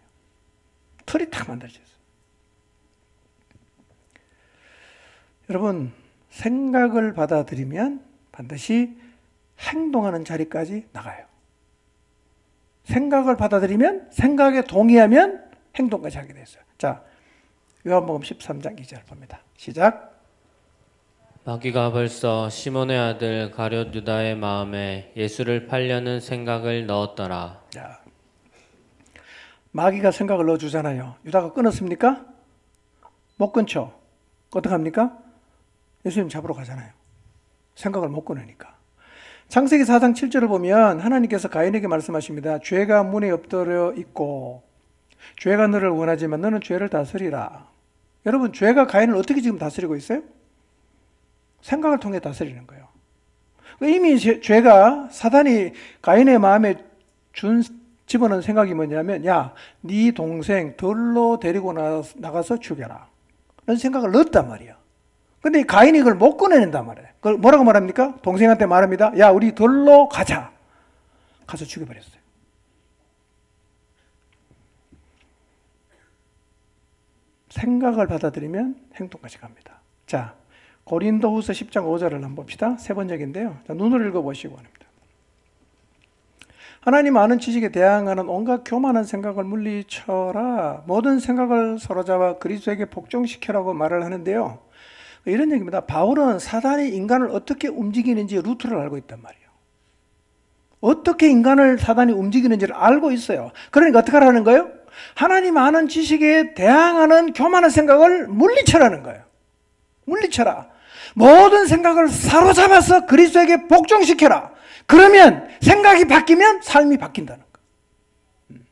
틀이 탁 만들어져 있어요. 여러분, 생각을 받아들이면 반드시 행동하는 자리까지 나가요. 생각을 받아들이면, 생각에 동의하면 행동까지 하게 돼 있어요. 자, 요한복음 13장 2절 봅니다. 시작. 마귀가 벌써 시몬의 아들 가룟 유다의 마음에 예수를 팔려는 생각을 넣었더라. 자, 마귀가 생각을 넣어주잖아요. 유다가 끊었습니까? 못 끊죠. 어떡합니까? 예수님 잡으러 가잖아요. 생각을 못 끊으니까. 창세기 4장 7절을 보면 하나님께서 가인에게 말씀하십니다. 죄가 문에 엎드려 있고 죄가 너를 원하지만 너는 죄를 다스리라. 여러분, 죄가 가인을 어떻게 지금 다스리고 있어요? 생각을 통해 다스리는 거예요. 이미 죄가 사단이 가인의 마음에 집어넣은 생각이 뭐냐면, 야, 네 동생 들로 데리고 나가서 죽여라. 그런 생각을 넣었단 말이야. 근데 가인이 그걸 못 꺼내낸단 말이에요. 그걸 뭐라고 말합니까? 동생한테 말합니다. 야, 우리 들로 가자. 가서 죽여버렸어요. 생각을 받아들이면 행동까지 갑니다. 자, 고린도후서 10장 5절을 한번 봅시다. 세 번역인데요. 자, 눈으로 읽어보시기 바랍니다. 하나님 아는 지식에 대항하는 온갖 교만한 생각을 물리쳐라. 모든 생각을 사로잡아 그리스도에게 복종시켜라고 말을 하는데요. 이런 얘기입니다. 바울은 사단이 인간을 어떻게 움직이는지 루트를 알고 있단 말이에요. 어떻게 인간을 사단이 움직이는지를 알고 있어요. 그러니까 어떻게 하라는 거예요? 하나님 아는 지식에 대항하는 교만한 생각을 물리쳐라는 거예요. 물리쳐라. 모든 생각을 사로잡아서 그리스도에게 복종시켜라. 그러면 생각이 바뀌면 삶이 바뀐다는 거예요.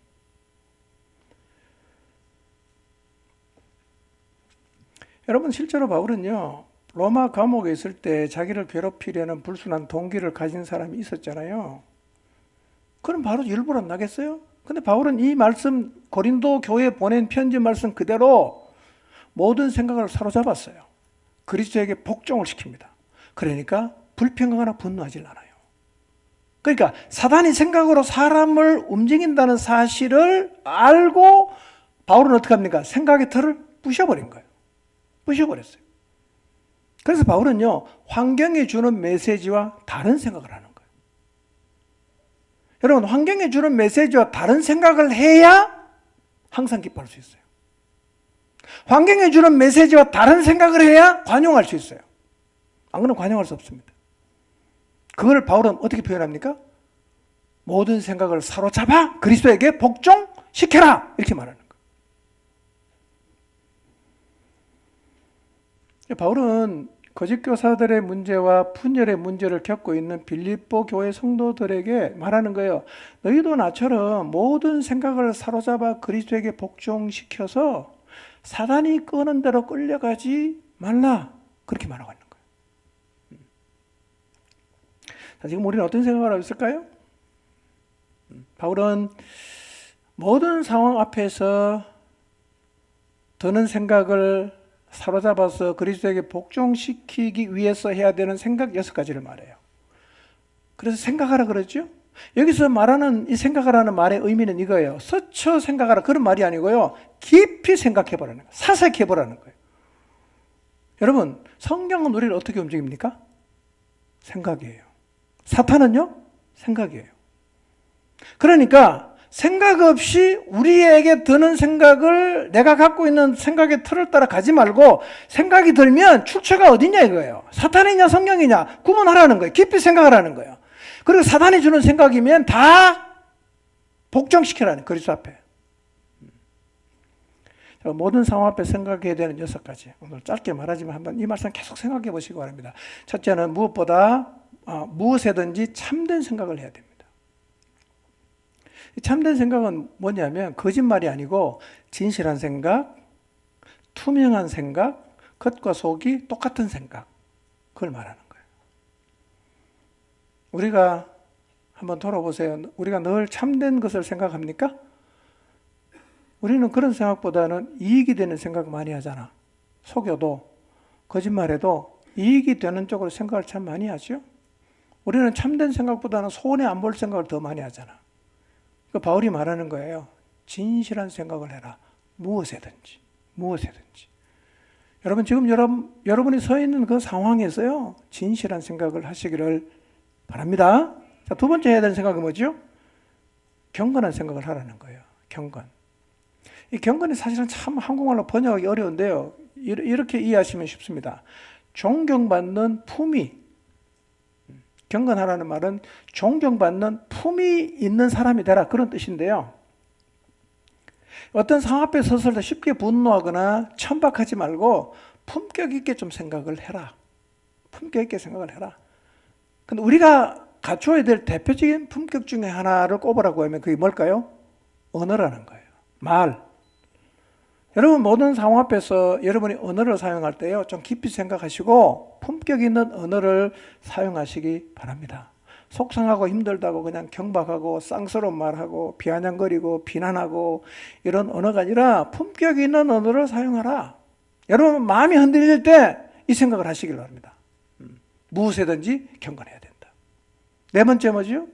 여러분 실제로 바울은요, 로마 감옥에 있을 때 자기를 괴롭히려는 불순한 동기를 가진 사람이 있었잖아요. 그럼 바로 일부러 안 나겠어요? 근데 바울은 이 말씀, 고린도 교회에 보낸 편지 말씀 그대로 모든 생각을 사로잡았어요. 그리스도에게 복종을 시킵니다. 그러니까 불평하거나 분노하지 않아요. 그러니까 사단이 생각으로 사람을 움직인다는 사실을 알고 바울은 어떻게 합니까? 생각의 틀을 부셔버린 거예요. 부셔버렸어요. 그래서 바울은요, 환경이 주는 메시지와 다른 생각을 하는 거예요. 여러분, 환경이 주는 메시지와 다른 생각을 해야 항상 기뻐할 수 있어요. 환경이 주는 메시지와 다른 생각을 해야 관용할 수 있어요. 안 그러면 관용할 수 없습니다. 그걸 바울은 어떻게 표현합니까? 모든 생각을 사로잡아 그리스도에게 복종시켜라, 이렇게 말하는 거예요. 바울은 거짓 교사들의 문제와 분열의 문제를 겪고 있는 빌립보 교회 성도들에게 말하는 거예요. 너희도 나처럼 모든 생각을 사로잡아 그리스도에게 복종시켜서 사단이 끄는 대로 끌려가지 말라, 그렇게 말하고 있는 거예요. 자, 지금 우리는 어떤 생각을 하고 있을까요? 바울은 모든 상황 앞에서 드는 생각을 사로잡아서 그리스도에게 복종시키기 위해서 해야 되는 생각 6가지를 말해요. 그래서 생각하라 그러죠? 여기서 말하는 이 생각하라는 말의 의미는 이거예요. 스쳐 생각하라, 그런 말이 아니고요, 깊이 생각해보라는 거예요. 사색해보라는 거예요. 여러분, 성경은 우리를 어떻게 움직입니까? 생각이에요. 사탄은요? 생각이에요. 그러니까 생각 없이 우리에게 드는 생각을, 내가 갖고 있는 생각의 틀을 따라 가지 말고, 생각이 들면 출처가 어디냐 이거예요. 사탄이냐 성경이냐 구분하라는 거예요. 깊이 생각하라는 거예요. 그리고 사탄이 주는 생각이면 다 복종시키라는 거예요. 그리스도 앞에. 모든 상황 앞에 생각해야 되는 6가지. 오늘 짧게 말하지만 한번 이 말씀 계속 생각해 보시기 바랍니다. 첫째는 무엇보다 무엇에든지 참된 생각을 해야 됩니다. 참된 생각은 뭐냐면 거짓말이 아니고 진실한 생각, 투명한 생각, 겉과 속이 똑같은 생각, 그걸 말하는 거예요. 우리가 한번 돌아보세요. 우리가 늘 참된 것을 생각합니까? 우리는 그런 생각보다는 이익이 되는 생각을 많이 하잖아. 속여도 거짓말해도 이익이 되는 쪽으로 생각을 참 많이 하죠. 우리는 참된 생각보다는 손해 안 볼 생각을 더 많이 하잖아. 그 바울이 말하는 거예요. 진실한 생각을 해라. 무엇에든지. 여러분, 지금 여러분이 서 있는 그 상황에서요, 진실한 생각을 하시기를 바랍니다. 자, 두 번째 해야 되는 생각은 뭐죠? 경건한 생각을 하라는 거예요. 경건. 이 경건이 사실은 참 한국말로 번역하기 어려운데요. 이렇게 이해하시면 쉽습니다. 존경받는 품위. 경건하라는 말은 존경받는 품이 있는 사람이 되라, 그런 뜻인데요. 어떤 상황 앞에 섰을 때 쉽게 분노하거나 천박하지 말고 품격 있게 좀 생각을 해라. 품격 있게 생각을 해라. 근데 우리가 갖춰야 될 대표적인 품격 중에 하나를 꼽으라고 하면 그게 뭘까요? 언어라는 거예요. 말. 여러분, 모든 상황 앞에서 여러분이 언어를 사용할 때요, 좀 깊이 생각하시고 품격 있는 언어를 사용하시기 바랍니다. 속상하고 힘들다고 그냥 경박하고 쌍스러운 말하고 비아냥거리고 비난하고 이런 언어가 아니라 품격 있는 언어를 사용하라. 여러분, 마음이 흔들릴 때 이 생각을 하시길 바랍니다. 무엇에든지 경건해야 된다. 네 번째 뭐죠?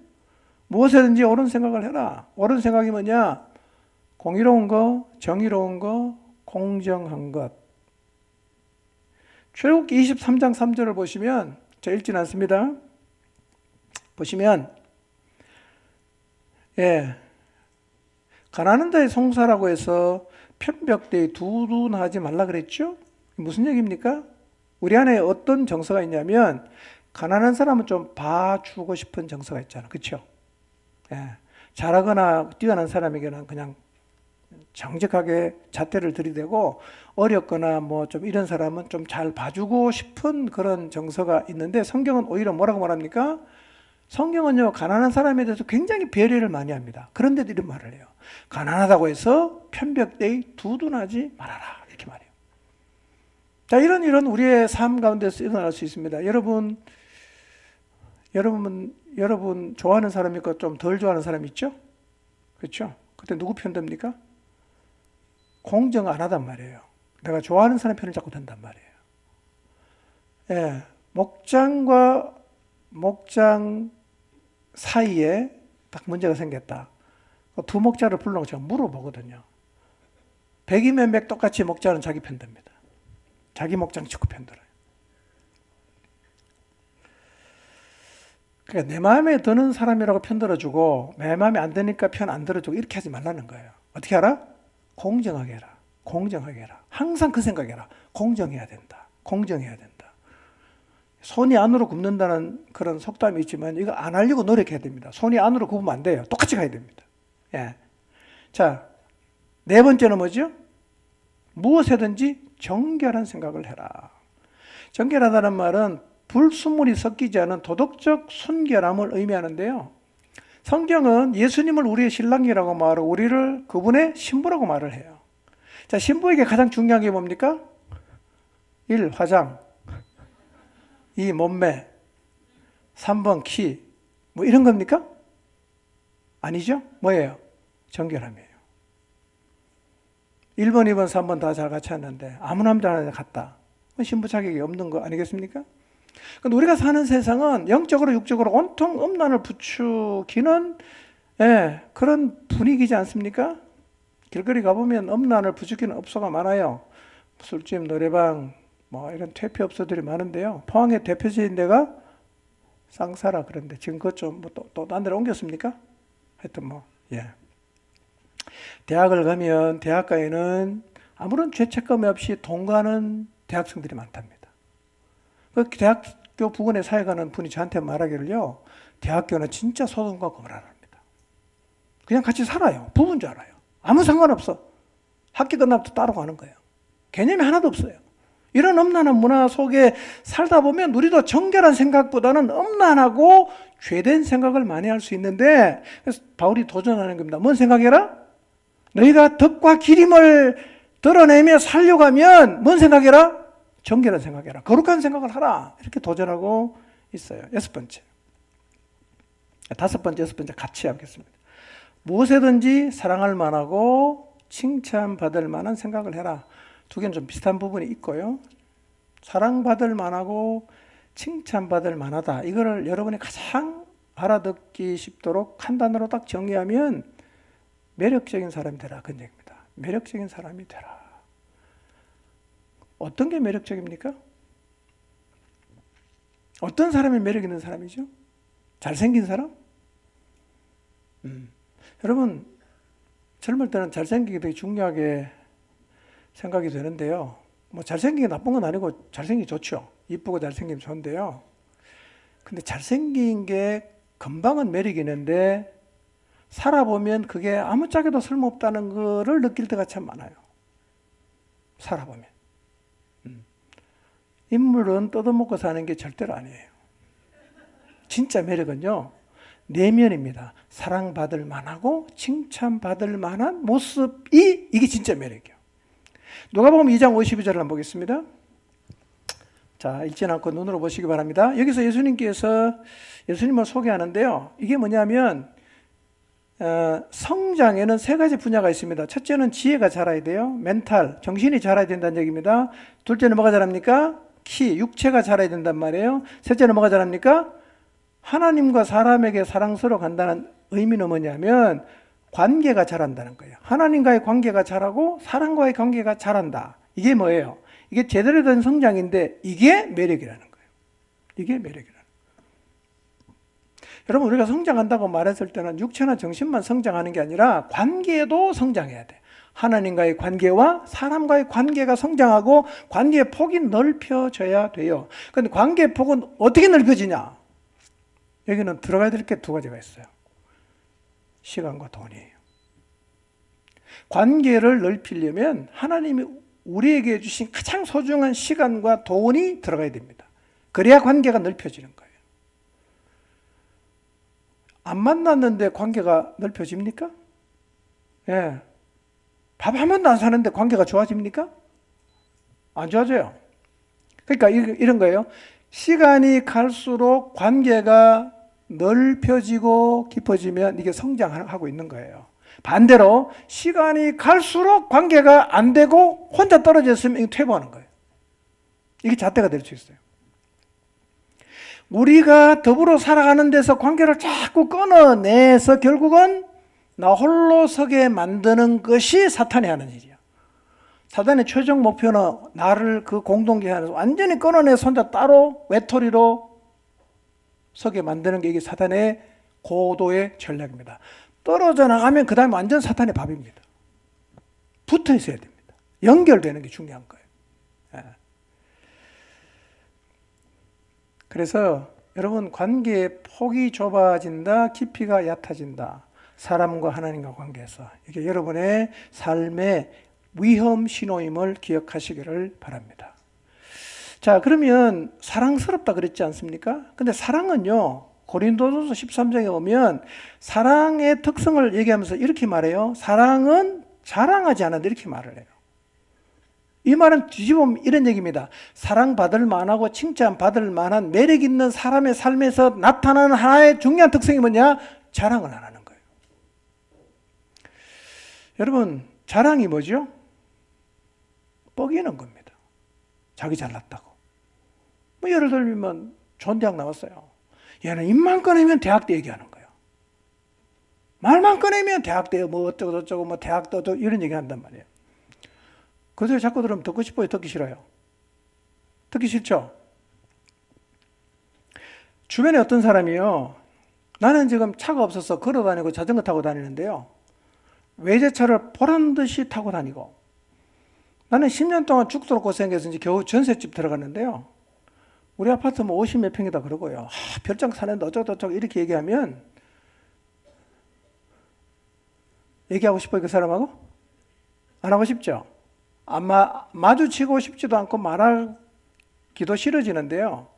무엇에든지 옳은 생각을 해라. 옳은 생각이 뭐냐? 공의로운 거, 정의로운 거, 공정한 것. 출애굽기 23장 3절을 보시면, 제가 읽진 않습니다. 보시면, 가난한 자의 송사라고 해서 편벽되이 두둔하지 말라 그랬죠? 무슨 얘기입니까? 우리 안에 어떤 정서가 있냐면, 가난한 사람은 좀 봐주고 싶은 정서가 있잖아. 그렇죠? 잘하거나 뛰어난 사람에게는 그냥 정직하게 잣대를 들이대고, 어렵거나 뭐 좀 이런 사람은 좀 잘 봐주고 싶은 그런 정서가 있는데, 성경은 오히려 뭐라고 말합니까? 성경은요, 가난한 사람에 대해서 굉장히 배려를 많이 합니다. 그런데도 이런 말을 해요. 가난하다고 해서 편벽되이 두둔하지 말아라, 이렇게 말해요. 자, 이런 우리의 삶 가운데서 일어날 수 있습니다. 여러분 좋아하는 사람 있고 좀 덜 좋아하는 사람 있죠? 그렇죠? 그때 누구 편 듭니까? 공정 안 하단 말이에요. 내가 좋아하는 사람 편을 자꾸 든단 말이에요. 예, 목장과 목장 사이에 딱 문제가 생겼다. 두 목자를 불러놓고 제가 물어보거든요. 100이면 100 똑같이 목자는 자기 편 듭니다. 자기 목장 직구 편 들어요. 그러니까 내 마음에 드는 사람이라고 편 들어주고 내 마음에 안 드니까 편 안 들어주고 이렇게 하지 말라는 거예요. 어떻게 알아? 공정하게 해라. 공정하게 해라. 항상 그 생각해라. 공정해야 된다. 공정해야 된다. 손이 안으로 굽는다는 그런 속담이 있지만 이거 안 하려고 노력해야 됩니다. 손이 안으로 굽으면 안 돼요. 똑같이 가야 됩니다. 예. 자, 네 번째는 뭐죠? 무엇이든지 정결한 생각을 해라. 정결하다는 말은 불순물이 섞이지 않은 도덕적 순결함을 의미하는데요. 성경은 예수님을 우리의 신랑이라고 말하고 우리를 그분의 신부라고 말을 해요. 자, 신부에게 가장 중요한 게 뭡니까? 1. 화장, 2. 몸매, 3번 키, 뭐 이런 겁니까? 아니죠? 뭐예요? 정결함이에요. 1번, 2번, 3번 다 잘 갖췄는데 아무 남자나 같다. 신부 자격이 없는 거 아니겠습니까? 근데 우리가 사는 세상은 영적으로 육적으로 온통 음란을 부추기는 그런 분위기지 않습니까? 길거리 가보면 음란을 부추기는 업소가 많아요. 술집, 노래방, 뭐 이런 퇴폐업소들이 많은데요. 포항의 대표적인 데가 쌍사라 그런데 지금 그것 좀 또 딴 데로 옮겼습니까? 하여튼 대학을 가면 대학가에는 아무런 죄책감이 없이 동가하는 대학생들이 많답니다. 그 대학교 부근에 사회 가는 분이 저한테 말하기를요. 대학교는 진짜 소돔과 고모라랍니다. 그냥 같이 살아요. 부부인 줄 알아요. 아무 상관없어. 학기 끝나면 따로 가는 거예요. 개념이 하나도 없어요. 이런 음란한 문화 속에 살다 보면 우리도 정결한 생각보다는 음란하고 죄된 생각을 많이 할 수 있는데 그래서 바울이 도전하는 겁니다. 뭔 생각해라? 너희가 덕과 기림을 드러내며 살려가면 뭔 생각해라? 정결한 생각해라. 거룩한 생각을 하라. 이렇게 도전하고 있어요. 여섯 번째. 다섯 번째, 여섯 번째 같이 하겠습니다. 무엇이든지 사랑할 만하고 칭찬받을 만한 생각을 해라. 두 개는 좀 비슷한 부분이 있고요. 사랑받을 만하고 칭찬받을 만하다. 이거를 여러분이 가장 알아듣기 쉽도록 한 단어로 딱 정리하면 매력적인 사람이 되라. 그런 얘기입니다. 매력적인 사람이 되라. 어떤 게 매력적입니까? 어떤 사람이 매력 있는 사람이죠? 잘생긴 사람? 여러분, 젊을 때는 잘생기기 되게 중요하게 생각이 되는데요. 뭐 잘생긴 게 나쁜 건 아니고 잘생기기 좋죠. 이쁘고 잘생기면 좋은데요. 근데 잘생긴 게 금방은 매력이 있는데 살아보면 그게 아무짝에도 쓸모없다는 거를 느낄 때가 참 많아요. 살아보면. 인물은 뜯어먹고 사는 게 절대로 아니에요. 진짜 매력은요. 내면입니다. 사랑받을 만하고 칭찬받을 만한 모습이 이게 진짜 매력이에요. 누가복음 2장 52절을 한번 보겠습니다. 자, 읽지 않고 눈으로 보시기 바랍니다. 여기서 예수님께서 예수님을 소개하는데요. 이게 뭐냐면 성장에는 세 가지 분야가 있습니다. 첫째는 지혜가 자라야 돼요. 멘탈, 정신이 자라야 된다는 얘기입니다. 둘째는 뭐가 자랍니까? 키, 육체가 자라야 된단 말이에요. 셋째는 뭐가 자랍니까? 하나님과 사람에게 사랑스러워 간다는 의미는 뭐냐면 관계가 자란다는 거예요. 하나님과의 관계가 자라고 사람과의 관계가 자란다. 이게 뭐예요? 이게 제대로 된 성장인데 이게 매력이라는 거예요. 이게 매력이라는 거예요. 여러분, 우리가 성장한다고 말했을 때는 육체나 정신만 성장하는 게 아니라 관계도 성장해야 돼. 하나님과의 관계와 사람과의 관계가 성장하고 관계의 폭이 넓혀져야 돼요. 그런데 관계의 폭은 어떻게 넓혀지냐? 여기는 들어가야 될 게 두 가지가 있어요. 시간과 돈이에요. 관계를 넓히려면 하나님이 우리에게 주신 가장 소중한 시간과 돈이 들어가야 됩니다. 그래야 관계가 넓혀지는 거예요. 안 만났는데 관계가 넓혀집니까? 밥 한 번도 안 사는데 관계가 좋아집니까? 안 좋아져요. 그러니까 이런 거예요. 시간이 갈수록 관계가 넓혀지고 깊어지면 이게 성장하고 있는 거예요. 반대로 시간이 갈수록 관계가 안 되고 혼자 떨어져 있으면 이게 퇴보하는 거예요. 이게 잣대가 될 수 있어요. 우리가 더불어 살아가는 데서 관계를 자꾸 끊어내서 결국은 나 홀로 서게 만드는 것이 사탄이 하는 일이야. 사단의 최종 목표는 나를 그 공동체 안에서 완전히 끊어내서 혼자 따로 외톨이로 서게 만드는 게 이게 사단의 고도의 전략입니다. 떨어져 나가면 그 다음에 완전 사탄의 밥입니다. 붙어 있어야 됩니다. 연결되는 게 중요한 거예요. 그래서 여러분, 관계의 폭이 좁아진다, 깊이가 얕아진다. 사람과 하나님과 관계에서 이게 여러분의 삶의 위험 신호임을 기억하시기를 바랍니다. 자, 그러면 사랑스럽다 그랬지 않습니까? 근데 사랑은요, 고린도전서 13장에 오면 사랑의 특성을 얘기하면서 이렇게 말해요. 사랑은 자랑하지 않는다, 이렇게 말을 해요. 이 말은 뒤집으면 이런 얘기입니다. 사랑받을 만하고 칭찬받을 만한 매력 있는 사람의 삶에서 나타나는 하나의 중요한 특성이 뭐냐? 자랑을 안 하는 거예요. 여러분, 자랑이 뭐죠? 뻐기는 겁니다. 자기 잘났다고. 뭐 예를 들면 좋은 대학 나왔어요. 얘는 입만 꺼내면 대학 때 얘기하는 거예요. 말만 꺼내면 대학 때 뭐 어쩌고 저쩌고 뭐 대학 때 이런 얘기 한단 말이에요. 그 소리 자꾸 들으면 듣고 싶어요? 듣기 싫어요? 듣기 싫죠? 주변에 어떤 사람이요. 나는 지금 차가 없어서 걸어 다니고 자전거 타고 다니는데요. 외제차를 보란 듯이 타고 다니고, 나는 10년 동안 죽도록 고생해서 이제 겨우 전셋집 들어갔는데요. 우리 아파트 뭐 50몇 평이다 그러고요. 별장 사는데 어쩌고저쩌고 이렇게 얘기하면 얘기하고 싶어요, 그 사람하고? 안 하고 싶죠? 아마 마주치고 싶지도 않고 말하기도 싫어지는데요.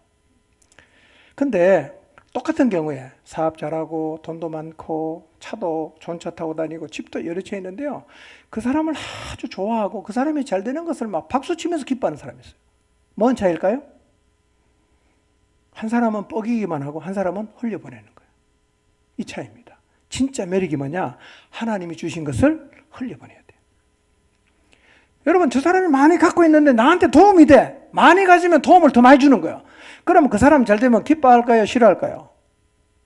근데 똑같은 경우에 사업 잘하고 돈도 많고 차도 좋은 차 타고 다니고 집도 여러 채 있는데요. 그 사람을 아주 좋아하고 그 사람이 잘 되는 것을 막 박수치면서 기뻐하는 사람이 있어요. 뭔 차이일까요? 한 사람은 뻐기기만 하고 한 사람은 흘려보내는 거예요. 이 차이입니다. 진짜 매력이 뭐냐? 하나님이 주신 것을 흘려보내야 돼요. 여러분, 저 사람이 많이 갖고 있는데 나한테 도움이 돼. 많이 가지면 도움을 더 많이 주는 거예요. 그러면 그 사람 잘 되면 기뻐할까요? 싫어할까요?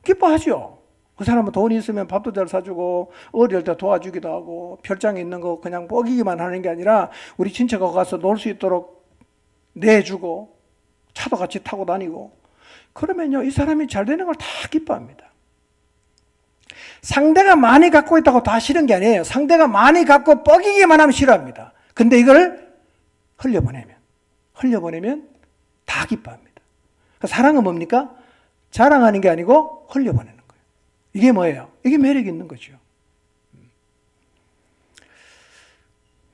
기뻐하죠. 그 사람은 돈이 있으면 밥도 잘 사주고 어릴 때 도와주기도 하고 별장에 있는 거 그냥 뻐기기만 하는 게 아니라 우리 친척하고 가서 놀 수 있도록 내주고 차도 같이 타고 다니고, 그러면요, 이 사람이 잘 되는 걸 다 기뻐합니다. 상대가 많이 갖고 있다고 다 싫은 게 아니에요. 상대가 많이 갖고 뻐기기만 하면 싫어합니다. 근데 이걸 흘려보내면 다 기뻐합니다. 그러니까 사랑은 뭡니까? 자랑하는 게 아니고 흘려보내는 거예요. 이게 뭐예요? 이게 매력이 있는 거죠.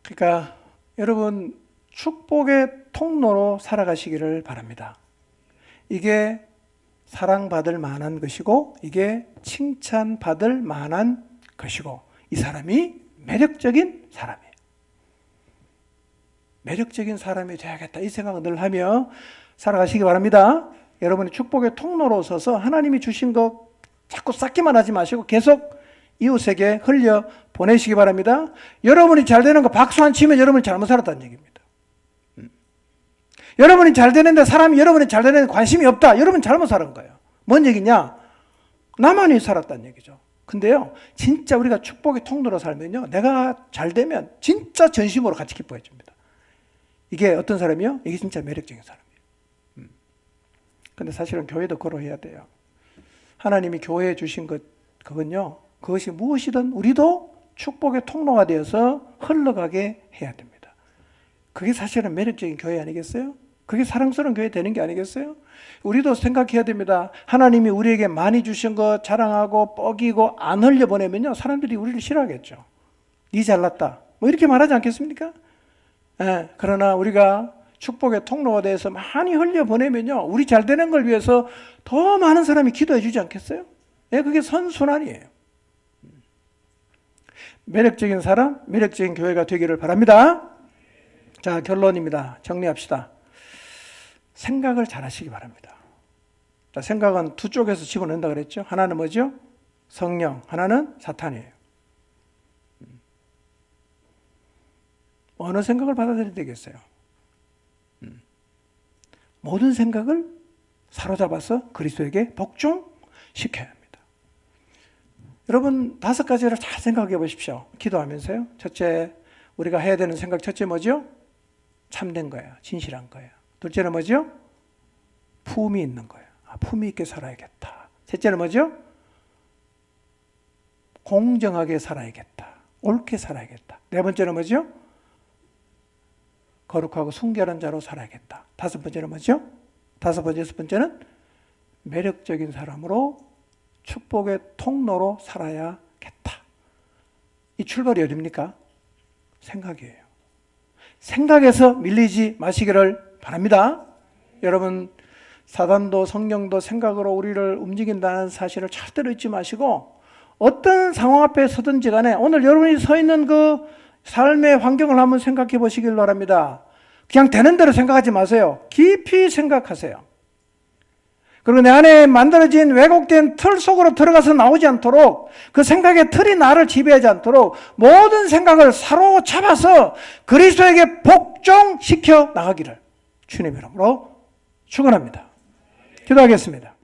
그러니까 여러분, 축복의 통로로 살아가시기를 바랍니다. 이게 사랑받을 만한 것이고 이게 칭찬받을 만한 것이고, 이 사람이 매력적인 사람이에요. 매력적인 사람이 되야겠다, 이 생각을 늘 하며 살아가시기 바랍니다. 여러분이 축복의 통로로 서서 하나님이 주신 것 자꾸 쌓기만 하지 마시고 계속 이웃에게 흘려 보내시기 바랍니다. 여러분이 잘 되는 거 박수 안 치면 여러분이 잘못 살았다는 얘기입니다. 여러분이 잘 되는데 사람이 여러분이 잘 되는데 관심이 없다, 여러분 잘못 살은 거예요. 뭔 얘기냐? 나만이 살았다는 얘기죠. 근데요, 진짜 우리가 축복의 통로로 살면요, 내가 잘 되면 진짜 전심으로 같이 기뻐해 줍니다. 이게 어떤 사람이요? 이게 진짜 매력적인 사람이에요. 근데 사실은 교회도 그러해야 돼요. 하나님이 교회에 주신 것, 그건요, 그것이 무엇이든 우리도 축복의 통로가 되어서 흘러가게 해야 됩니다. 그게 사실은 매력적인 교회 아니겠어요? 그게 사랑스러운 교회 되는 게 아니겠어요? 우리도 생각해야 됩니다. 하나님이 우리에게 많이 주신 거 자랑하고 뻐기고 안 흘려보내면요, 사람들이 우리를 싫어하겠죠. 니 잘났다, 뭐 이렇게 말하지 않겠습니까? 그러나 우리가 축복의 통로가 돼서 많이 흘려보내면요, 우리 잘 되는 걸 위해서 더 많은 사람이 기도해 주지 않겠어요? 그게 선순환이에요. 매력적인 사람, 매력적인 교회가 되기를 바랍니다. 자, 결론입니다. 정리합시다. 생각을 잘 하시기 바랍니다. 자, 생각은 두 쪽에서 집어넣는다 그랬죠. 하나는 뭐죠? 성령, 하나는 사탄이에요. 어느 생각을 받아들여야 되겠어요? 모든 생각을 사로잡아서 그리스도에게 복종시켜야 합니다. 여러분 5가지를 잘 생각해 보십시오. 기도하면서요. 첫째, 우리가 해야 되는 생각 첫째 뭐죠? 참된 거예요. 진실한 거예요. 둘째는 뭐죠? 품이 있는 거예요. 품이 있게 살아야겠다. 셋째는 뭐죠? 공정하게 살아야겠다. 옳게 살아야겠다. 네 번째는 뭐죠? 거룩하고 순결한 자로 살아야겠다. 다섯 번째는 뭐죠? 여섯 번째는 매력적인 사람으로 축복의 통로로 살아야겠다. 이 출발이 어딥니까? 생각이에요. 생각에서 밀리지 마시기를 바랍니다. 여러분, 사단도 성령도 생각으로 우리를 움직인다는 사실을 절대로 잊지 마시고, 어떤 상황 앞에 서든지 간에 오늘 여러분이 서 있는 그 삶의 환경을 한번 생각해 보시길 바랍니다. 그냥 되는 대로 생각하지 마세요. 깊이 생각하세요. 그리고 내 안에 만들어진 왜곡된 틀 속으로 들어가서 나오지 않도록, 그 생각의 틀이 나를 지배하지 않도록 모든 생각을 사로잡아서 그리스도에게 복종시켜 나가기를 주님의 이름으로 축원합니다. 기도하겠습니다.